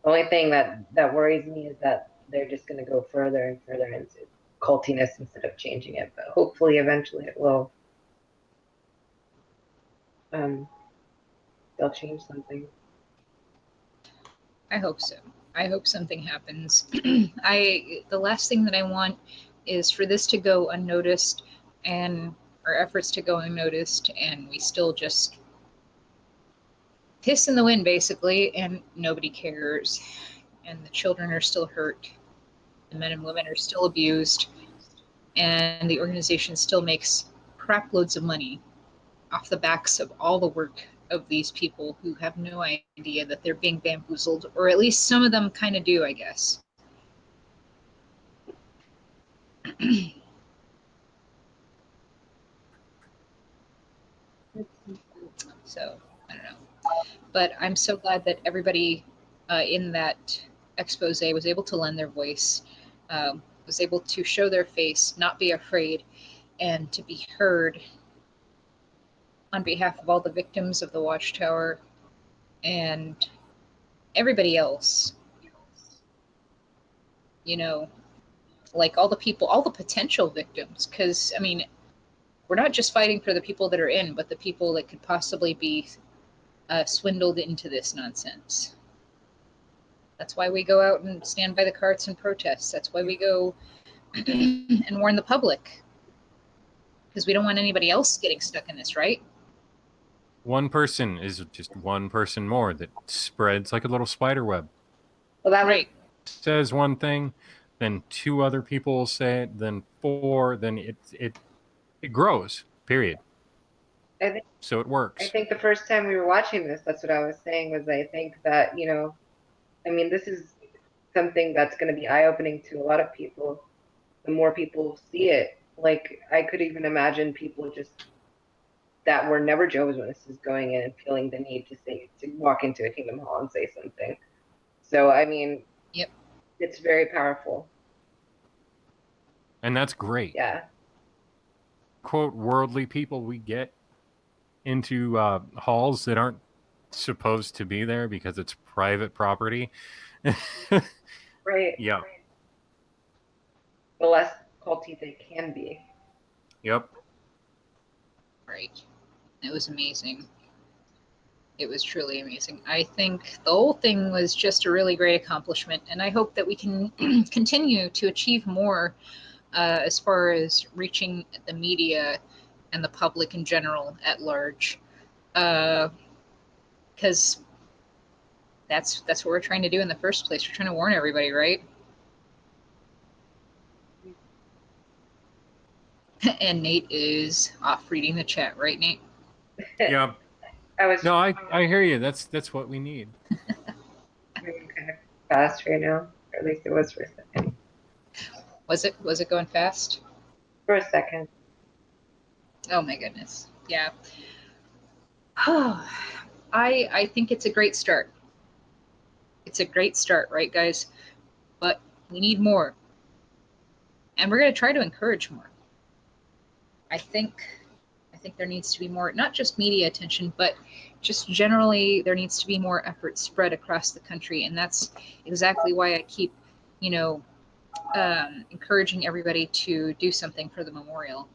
The only thing that worries me is that they're just going to go further and further into cultiness instead of changing it. But hopefully, eventually, it will. They'll change something. I hope so. I hope something happens. The last thing that I want is for this to go unnoticed and our efforts to go unnoticed, and we still just piss in the wind basically, and nobody cares, and the children are still hurt, the men and women are still abused, and the organization still makes crap loads of money off the backs of all the work of these people who have no idea that they're being bamboozled, or at least some of them kind of do, I guess. So, I don't know. But I'm so glad that everybody in that expose was able to lend their voice, was able to show their face, not be afraid, and to be heard on behalf of all the victims of the Watchtower and everybody else. You know, like all the people, all the potential victims. Because, I mean, we're not just fighting for the people that are in, but the people that could possibly be swindled into this nonsense. That's why we go out and stand by the carts and protest. That's why we go and warn the public. Because we don't want anybody else getting stuck in this, right? One person is just one person more that spreads like a little spider web. Well, that Right. Says one thing, then two other people will say it, then four, then it grows. Period. I think So it works. I think the first time we were watching this, that's what I was saying, was I think that, I mean, this is something that's going to be eye-opening to a lot of people. The more people see it, like I could even imagine people just that were never Jehovah's Witnesses going in and feeling the need to walk into a Kingdom Hall and say something. So I mean, Yep. It's very powerful. And that's great. Yeah. Quote, worldly people we get into halls that aren't supposed to be there because it's private property. Right. Yeah. The less culty they can be. Yep. Right. It was amazing. It was truly amazing. I think the whole thing was just a really great accomplishment, and I hope that we can continue to achieve more as far as reaching the media and the public in general at large. Because that's what we're trying to do in the first place. We're trying to warn everybody, right? And Nate is off reading the chat, right, Nate? Yeah. No, I hear you. That's what we need. Moving kind of fast right now, or at least it was for a second. Was it going fast? For a second. Oh my goodness. Yeah. I think it's a great start. It's a great start, right, guys? But we need more. And we're going to try to encourage more. I think there needs to be more, not just media attention, but just generally there needs to be more effort spread across the country. And that's exactly why I keep, encouraging everybody to do something for the memorial.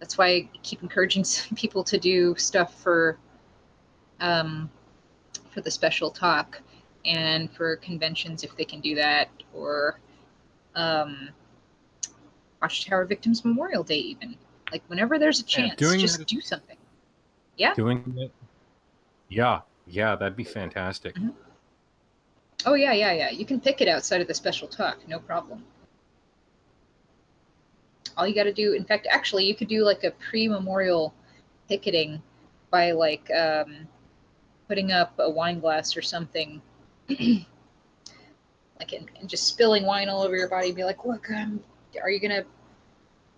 That's why I keep encouraging some people to do stuff for the special talk and for conventions if they can do that, or Watchtower Victims Memorial Day even. Like whenever there's a chance, just do something. Yeah. Doing it. Yeah, that'd be fantastic. Mm-hmm. Oh yeah. You can pick it outside of the special talk, no problem. All you got to do, in fact, actually, you could do like a pre-memorial picketing by like putting up a wine glass or something, like and just spilling wine all over your body. And be like, look, are you gonna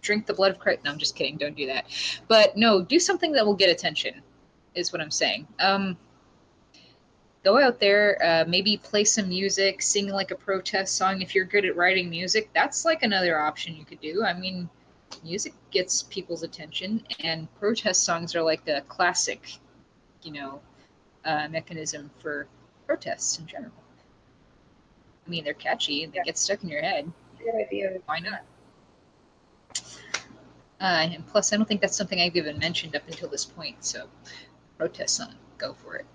drink the blood of Christ? No, I'm just kidding. Don't do that. But no, do something that will get attention. Is what I'm saying. Go out there, maybe play some music, sing like a protest song. If you're good at writing music, that's like another option you could do. I mean, music gets people's attention, and protest songs are like a classic, mechanism for protests in general. I mean, they're catchy, they get stuck in your head. Good idea. Why not? And plus, I don't think that's something I've even mentioned up until this point. So, protests on, go for it.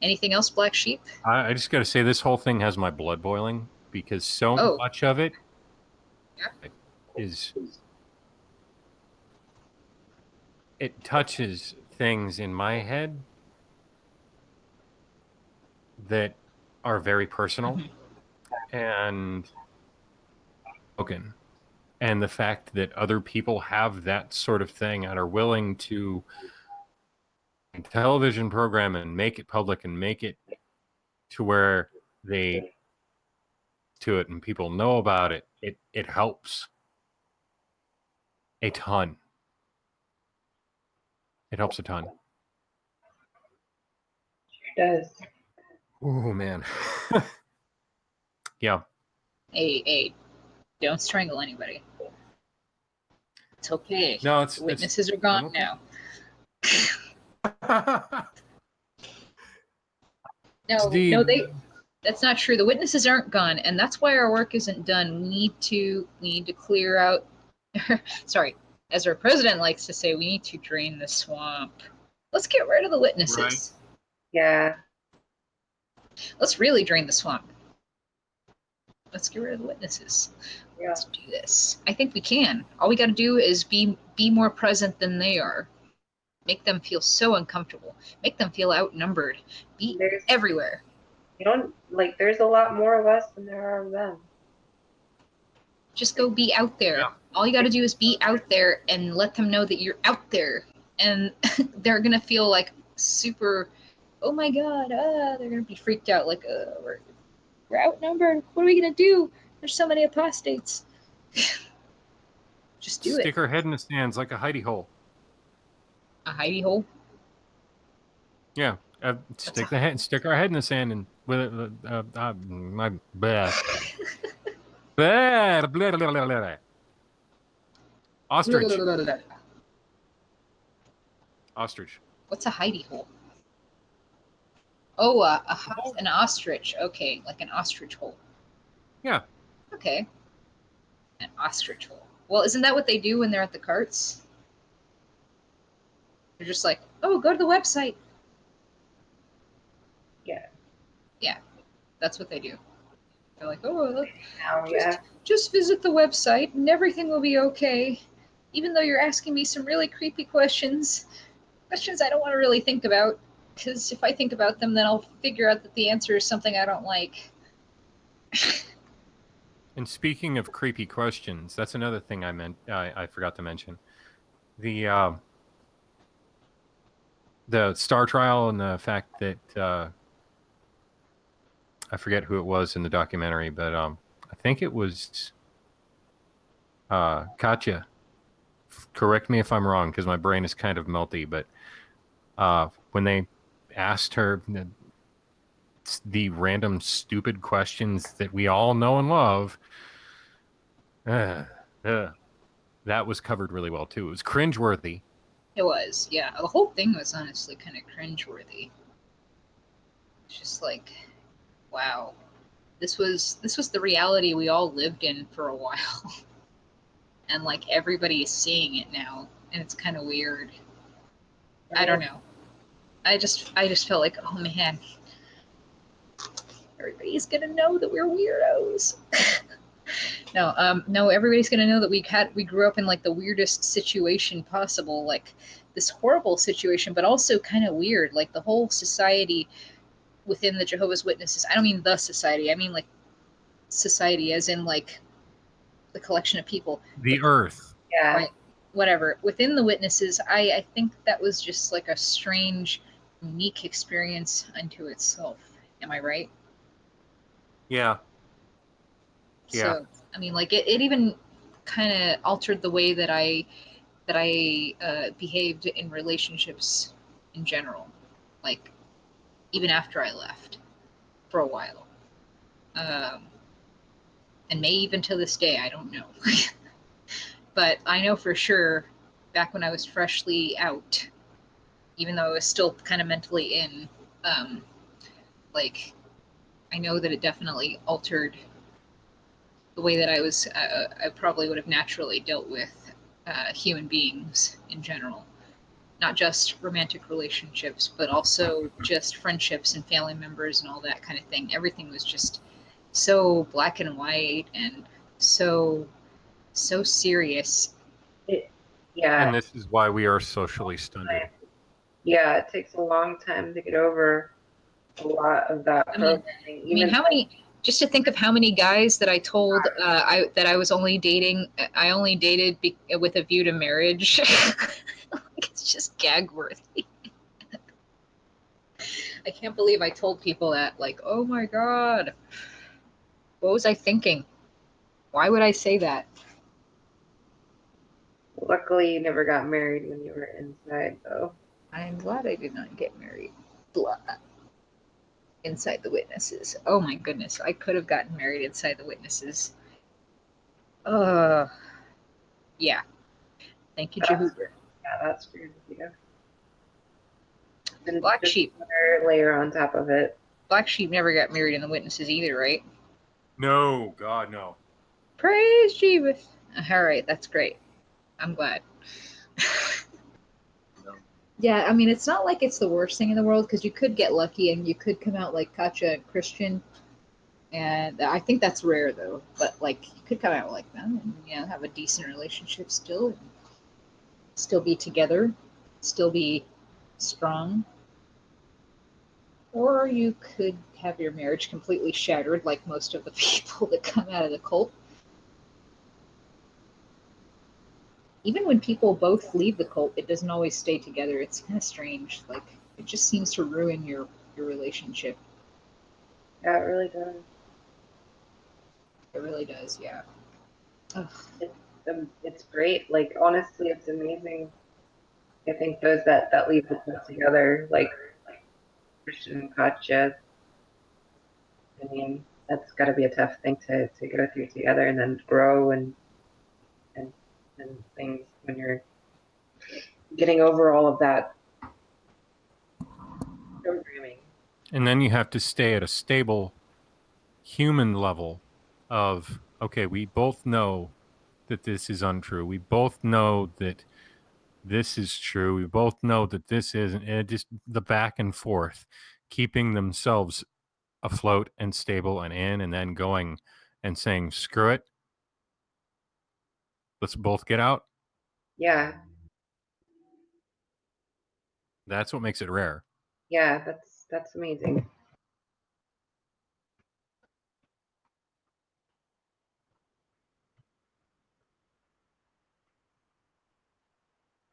Anything else, Black Sheep? I just got to say, this whole thing has my blood boiling because so Oh. much of it Yeah. is it touches things in my head that are very personal and broken. And the fact that other people have that sort of thing and are willing to television program and make it public and make it to where they to it and people know about it, it helps a ton. It helps a ton. It does. Oh man. Yeah. Hey, don't strangle anybody. It's okay. No, The witnesses are gone okay. now. No, that's not true. The witnesses aren't gone, and that's why our work isn't done. We need to clear out. Sorry, as our president likes to say, we need to drain the swamp. Let's get rid of the witnesses. Right. Yeah. Let's really drain the swamp. Let's get rid of the witnesses. Yeah. Let's do this. I think we can. All we got to do is be more present than they are. Make them feel so uncomfortable. Make them feel outnumbered. Be everywhere. You don't like. There's a lot more of us than there are of them. Just go be out there. Yeah. All you got to do is be out there and let them know that you're out there, and they're gonna feel like super. Oh my God! They're gonna be freaked out. Like, we're outnumbered. What are we gonna do? There's so many apostates. Just do it. Stick her head in the sands like a hidey hole. A hidey hole? Yeah. Stick our head in the sand and with it. My bad. Blah, blah, blah, blah, blah. Ostrich. Ostrich. What's a hidey hole? Oh, an ostrich. Okay, like an ostrich hole. Yeah. Okay. An ostrich hole. Well, isn't that what they do when they're at the carts? They're just like, oh, go to the website. Yeah. Yeah, that's what they do. They're like, oh, yeah. Just visit the website and everything will be okay. Even though you're asking me some really creepy questions I don't want to really think about, because if I think about them, then I'll figure out that the answer is something I don't like. And speaking of creepy questions, that's another thing I forgot to mention. The Star trial and the fact that I forget who it was in the documentary, but I think it was Katya. Correct me if I'm wrong, because my brain is kind of melty, but when they asked her the random stupid questions that we all know and love, that was covered really well too. It was cringeworthy. It was, yeah. The whole thing was honestly kind of cringeworthy. It's just like, wow, this was the reality we all lived in for a while, and like everybody is seeing it now, and it's kind of weird. I don't know. I just felt like, oh man, everybody's gonna know that we're weirdos. No, everybody's gonna know that we grew up in like the weirdest situation possible, like this horrible situation, but also kind of weird, like the whole society within the Jehovah's Witnesses. I don't mean the society, I mean like society as in like the collection of people. The earth. Yeah. Right. Whatever. Within the Witnesses, I think that was just like a strange, unique experience unto itself. Am I right? Yeah. So, I mean, like it even kind of altered the way that I behaved in relationships in general, like even after I left for a while, and may even to this day, I don't know. But I know for sure, back when I was freshly out, even though I was still kind of mentally in, like I know that it definitely altered the way that I probably would have naturally dealt with human beings in general, not just romantic relationships, but also just friendships and family members and all that kind of thing. Everything was just so black and white and so serious. Yeah, And this is why we are socially stunted. yeah, it takes a long time to get over a lot of that I mean, programming. I mean, how many? Just to think of how many guys that I told that I was only dating. I only dated with a view to marriage. It's just gag worthy. I can't believe I told people that. Like, oh my god, what was I thinking? Why would I say that? Luckily, you never got married when you were inside, though. I'm glad I did not get married. Blah. Inside the witnesses. Oh my goodness, I could have gotten married inside the witnesses. Uh, yeah. Thank you, Jehovah. Yeah, that's weird of you. And Black just sheep. another layer on top of it. Black sheep never got married in the witnesses either, right? No, God, no. Praise Jesus. All right, that's great. I'm glad. Yeah, I mean, it's not like it's the worst thing in the world because you could get lucky and you could come out like Katja and Christian, and I think that's rare though. But like, you could come out like them and have a decent relationship still, and still be together, still be strong. Or you could have your marriage completely shattered, like most of the people that come out of the cult. Even when people both leave the cult, it doesn't always stay together. It's kind of strange. Like, it just seems to ruin your relationship. Yeah, it really does. It really does, yeah. Ugh. It's great. Like, honestly, it's amazing. I think those that leave the cult together, like Christian and Katja, I mean, that's got to be a tough thing to go through together and then grow and and things when you're getting over all of that programming. And then you have to stay at a stable human level of, okay, we both know that this is untrue. We both know that this is true. We both know that this isn't. And it just the back and forth, keeping themselves afloat and stable and in, and then going and saying, screw it. Let's both get out. Yeah, That's what makes it rare. yeah, that's amazing.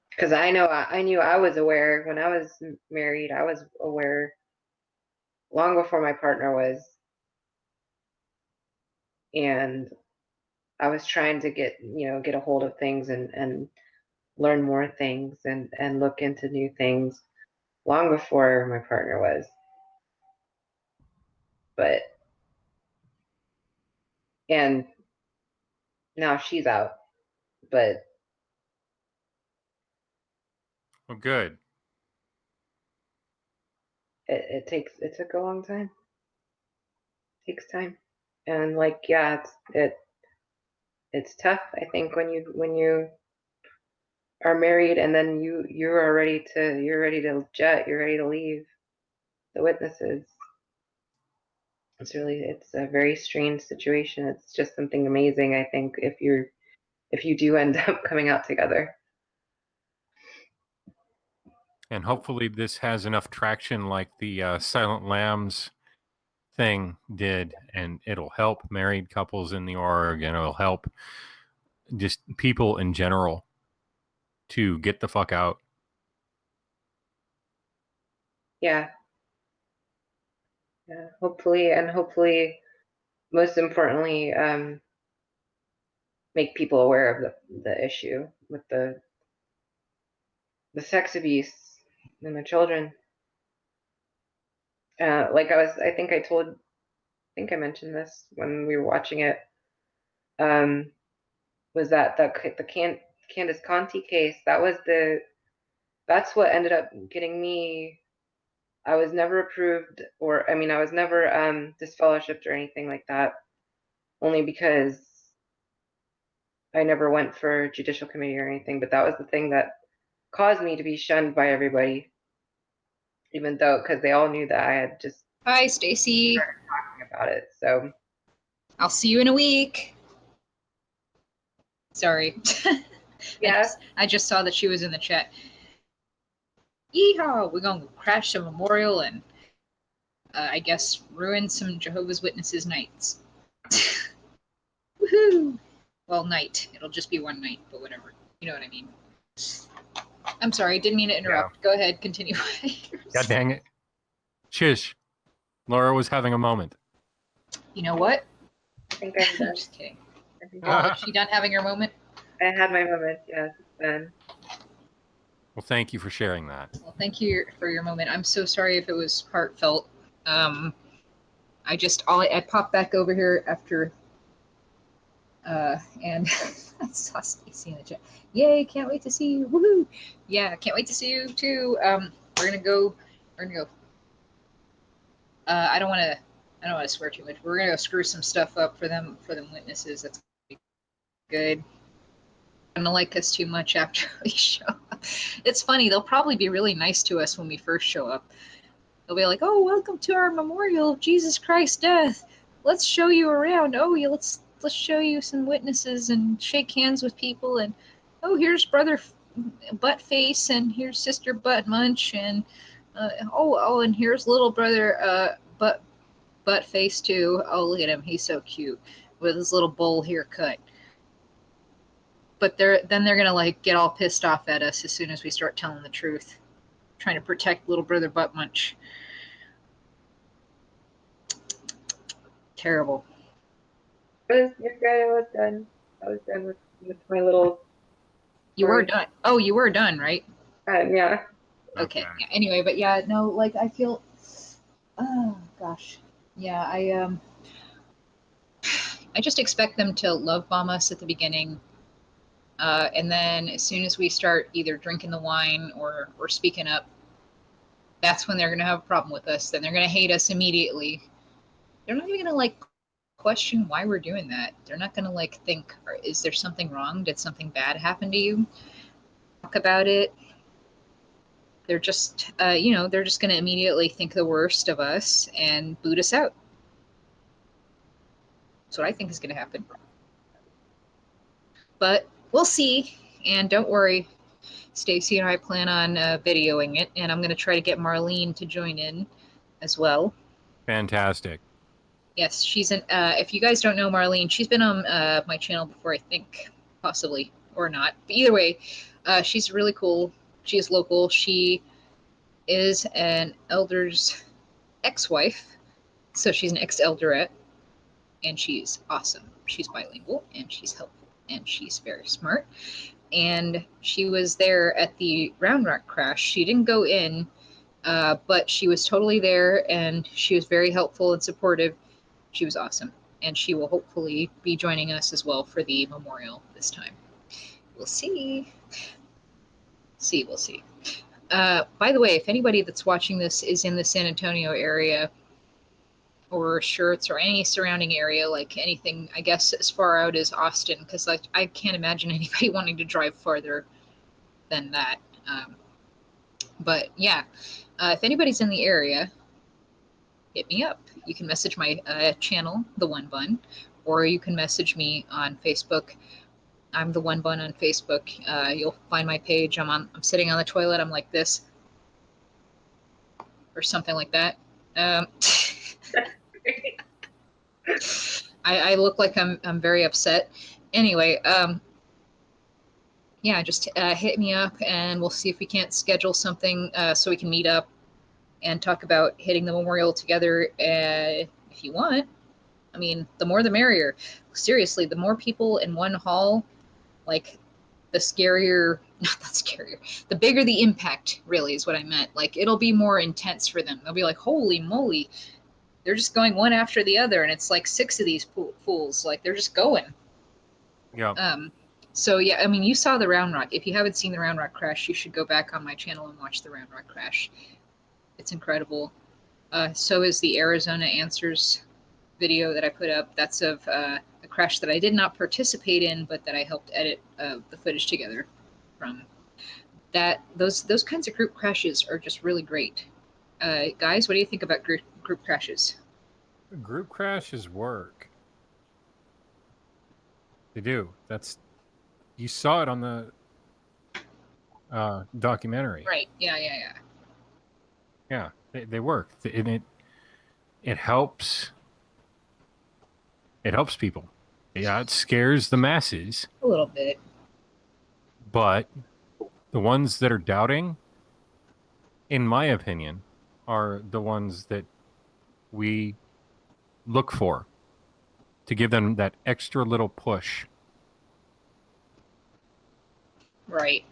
Because I knew I was aware when I was married. I was aware long before my partner was, and I was trying to get a hold of things and learn more things and look into new things long before my partner was. But and now she's out. But Well, good. it took a long time. It takes time. And like yeah, it's tough. I think when you are married and then you're ready to jet, you're ready to leave the witnesses. It's a very strange situation. It's just something amazing, I think, if you do end up coming out together. And hopefully this has enough traction like the Silent Lambs thing did, and it'll help married couples in the org, and it'll help just people in general to get the fuck out. Yeah. Yeah. Hopefully most importantly, make people aware of the issue with the sex abuse and the children. Like I think I mentioned this when we were watching it. Was that the Candace Conti case? That's what ended up getting me. I was never approved, or I mean, I was never disfellowshipped or anything like that, only because I never went for judicial committee or anything, but that was the thing that caused me to be shunned by everybody, even though because they all knew that I had just Hi, Stacy. talking about it. So I'll see you in a week. Sorry. yeah, I just saw that she was in the chat. Yeehaw! We're gonna crash the memorial and I guess ruin some Jehovah's Witnesses nights. Woohoo! Well, night. It'll just be one night, but whatever. You know what I mean. I'm sorry, didn't mean to interrupt. Go ahead, continue. God dang it. Shush. Laura was having a moment. You know what? I think I'm I'm done. just kidding. I think Oh, is she done having her moment? I had my moment. Yes, it's done. Well, thank you for sharing that. Well, thank you for your moment. I'm so sorry if it was heartfelt. I popped back over here after and I saw Stacy in the chat. Yay, can't wait to see you. Woohoo! Yeah, can't wait to see you too. We're gonna go. I don't want to swear too much. We're gonna go screw some stuff up for them witnesses. That's good. Gonna like us too much after we show up. It's funny. They'll probably be really nice to us when we first show up. They'll be like, "Oh, welcome to our memorial of Jesus Christ's death. Let's show you around. Oh, yeah, let's show you some witnesses and shake hands with people. And oh, here's Brother Buttface, and here's Sister Butt Munch, and and here's little brother Buttface too. Oh, look at him. He's so cute with his little bowl haircut." But they're gonna like get all pissed off at us as soon as we start telling the truth, trying to protect little brother Butt Munch. Terrible. You're good. I was done. I was done with my little. You were story. done. Oh, you were done, right? Yeah. Okay. Yeah. Anyway, but yeah, no, like I feel. Oh gosh. Yeah, I just expect them to love bomb us at the beginning, and then as soon as we start either drinking the wine or speaking up, that's when they're gonna have a problem with us. Then they're gonna hate us immediately. They're not even gonna like question why we're doing that. They're not gonna like think, is there something wrong? Did something bad happen to you? Talk about it. They're just, they're just gonna immediately think the worst of us and boot us out. That's what I think is gonna happen. But we'll see. And don't worry, Stacy and I plan on videoing it, and I'm going to try to get Marlene to join in as well. Fantastic. Yes, she's an. If you guys don't know Marlene, she's been on my channel before, I think, possibly or not. But either way, she's really cool. She is local. She is an elder's ex-wife, so she's an ex-elderette, and she's awesome. She's bilingual and she's helpful and she's very smart. And she was there at the Round Rock crash. She didn't go in, but she was totally there, and she was very helpful and supportive. She was awesome, and she will hopefully be joining us as well for the memorial this time. We'll see. We'll see. By the way, if anybody that's watching this is in the San Antonio area or Schertz or any surrounding area, like anything, I guess, as far out as Austin, because I can't imagine anybody wanting to drive farther than that. But yeah, if anybody's in the area, hit me up. You can message my channel, The One Bun, or you can message me on Facebook. I'm The One Bun on Facebook. You'll find my page. I'm sitting on the toilet. I'm like this, or something like that. I look like I'm very upset. Anyway, yeah, just hit me up and we'll see if we can't schedule something so we can meet up and talk about hitting the memorial together if you want. I mean, the more the merrier. Seriously, the more people in one hall, like the scarier, not that scarier, the bigger the impact, really, is what I meant. Like, it'll be more intense for them. They'll be like, holy moly, they're just going one after the other, and it's like 6 of these fools. Like, they're just going. Yeah. So yeah, I mean, you saw the Round Rock. If you haven't seen the Round Rock crash, you should go back on my channel and watch the Round Rock crash. It's incredible. So is the Arizona Answers video that I put up. That's of a crash that I did not participate in, but that I helped edit the footage together from. That those kinds of group crashes are just really great. Guys, what do you think about group crashes? Group crashes work. They do. You saw it on the documentary. Right. Yeah. Yeah, they work, and it helps. It helps people. Yeah, it scares the masses, A little bit. but the ones that are doubting, in my opinion, are the ones that we look for to give them that extra little push. Right.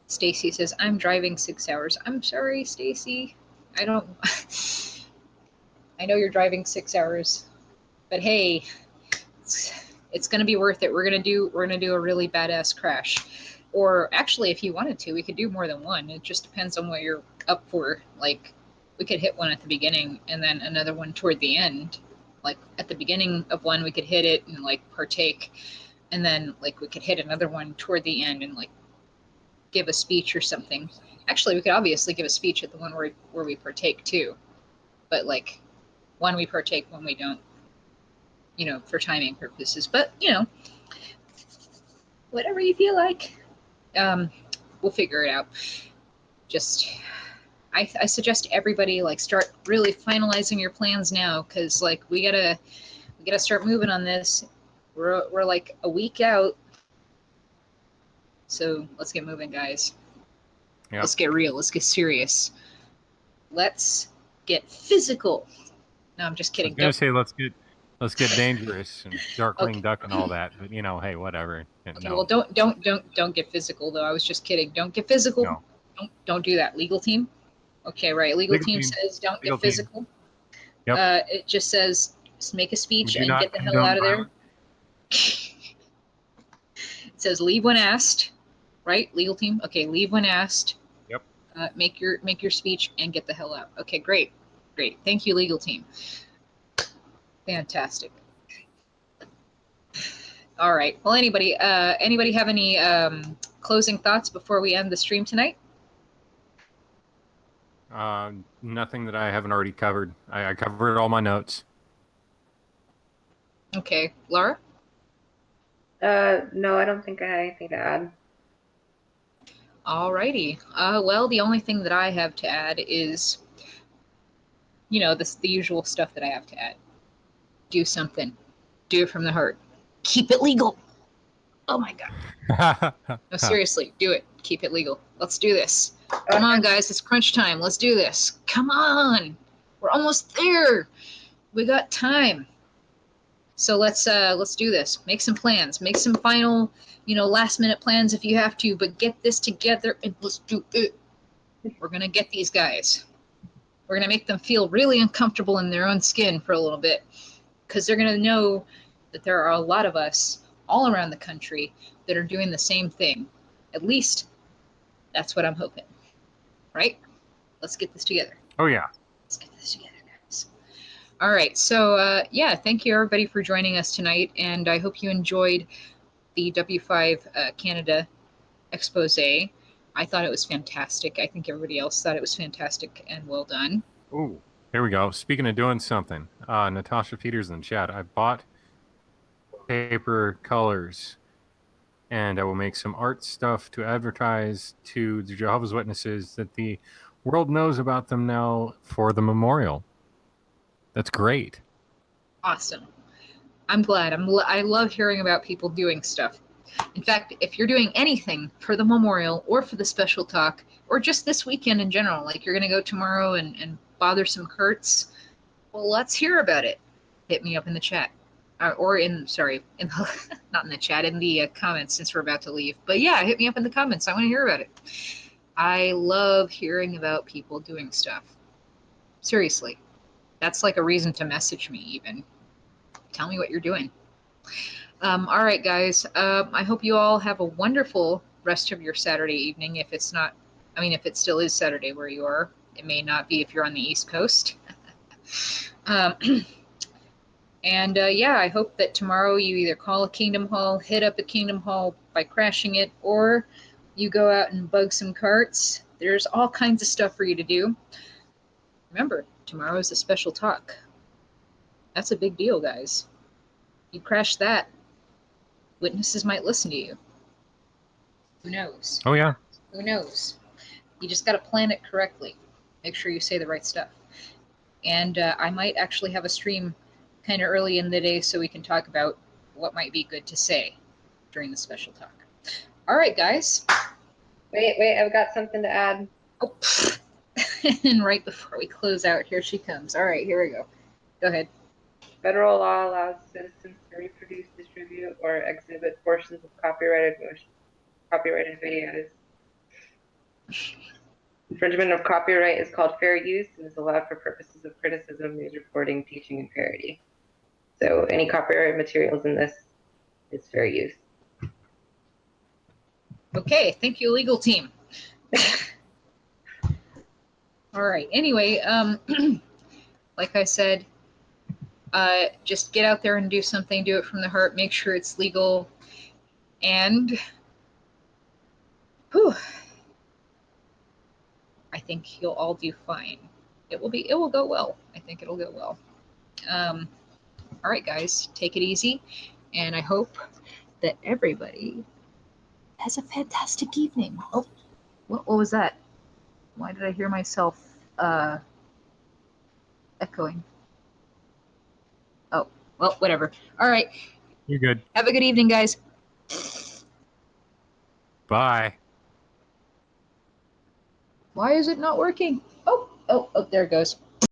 Stacy says, I'm driving 6 hours. I'm sorry, Stacy. I don't. I know you're driving 6 hours, but hey, it's going to be worth it. We're gonna do a really badass crash, or actually, if you wanted to, we could do more than one. It just depends on what you're up for. Like, we could hit one at the beginning and then another one toward the end. Like at the beginning of one, we could hit it and like partake, and then like we could hit another one toward the end and like give a speech or something. Actually, we could obviously give a speech at the one where we partake too, but like one we partake, one we don't, for timing purposes. But whatever you feel like, um, we'll figure it out. Just, I suggest everybody like start really finalizing your plans now, because like we gotta start moving on this. We're like a week out, so let's get moving, guys. Yeah. Let's get real. Let's get serious. Let's get physical. No, I'm just I kidding. was gonna say let's get dangerous and Darkwing Okay. Duck and all that, but hey, whatever. Okay, No, well, don't get physical though. I was just kidding. Don't get physical. no. Don't do that. Legal team. Okay, right. Legal team says don't Legal get team. physical. Yep. It just says just make a We speech do and not get the hell condone out of there. violence. It says leave when asked. Right, legal team. Okay, leave when asked. Yep. Make your speech and get the hell out. Okay, great. Thank you, legal team. Fantastic. All right. Well, anybody have any closing thoughts before we end the stream tonight? Nothing that I haven't already covered. I covered all my notes. Okay, Laura. No, I don't think I have anything to add. All righty. Well, the only thing that I have to add is, the usual stuff that I have to add. Do something. Do it from the heart. Keep it legal. Oh my God. No, seriously, do it. Keep it legal. Let's do this. Come on, guys. It's crunch time. Let's do this. Come on. We're almost there. We got time. So let's do this. Make some plans. Make some final, last minute plans if you have to, but get this together and let's do it. We're gonna get these guys. We're gonna make them feel really uncomfortable in their own skin for a little bit, because they're gonna know that there are a lot of us all around the country that are doing the same thing. At least that's what I'm hoping. Right? Let's get this together. Oh yeah. Let's get this together, guys. All right. So thank you everybody for joining us tonight, and I hope you enjoyed the W5 Canada expose. I thought it was fantastic. I think everybody else thought it was fantastic and well done. Ooh, here we go. Speaking of doing something, Natasha Peters in the chat. I bought paper colors, and I will make some art stuff to advertise to the Jehovah's Witnesses that the world knows about them now for the memorial. That's great. Awesome. I'm glad. I love hearing about people doing stuff. In fact, if you're doing anything for the memorial or for the special talk or just this weekend in general, like you're going to go tomorrow and bother some Kurtz, well, let's hear about it. Hit me up in the chat. Not in the chat, in the comments, since we're about to leave. But yeah, hit me up in the comments. I want to hear about it. I love hearing about people doing stuff. Seriously. That's like a reason to message me even. Tell me what you're doing. All right, guys. I hope you all have a wonderful rest of your Saturday evening. If it still is Saturday where you are. It may not be if you're on the East Coast. And yeah, I hope that tomorrow you either call a Kingdom Hall, hit up a Kingdom Hall by crashing it, or you go out and bug some carts. There's all kinds of stuff for you to do. Remember, tomorrow's a special talk. That's a big deal, guys. You crash that, witnesses might listen to you. Who knows? Oh yeah. Who knows? You just got to plan it correctly. Make sure you say the right stuff. And I might actually have a stream kind of early in the day so we can talk about what might be good to say during the special talk. All right, guys. Wait, I've got something to add. Oh, and right before we close out, here she comes. All right, here we go. Go ahead. Federal law allows citizens to reproduce, distribute, or exhibit portions of copyrighted videos. Infringement of copyright is called fair use and is allowed for purposes of criticism, news reporting, teaching, and parody. So any copyright materials in this is fair use. Okay, thank you, legal team. All right, anyway, like I said, just get out there and do something, do it from the heart, make sure it's legal, and whew, I think you'll all do fine. It will go well. I think it'll go well. All right, guys, take it easy, and I hope that everybody has a fantastic evening. Oh, what was that? Why did I hear myself echoing? Oh, well, whatever. All right, You're good. have a good evening, guys. Bye. Why is it not working? Oh, there it goes.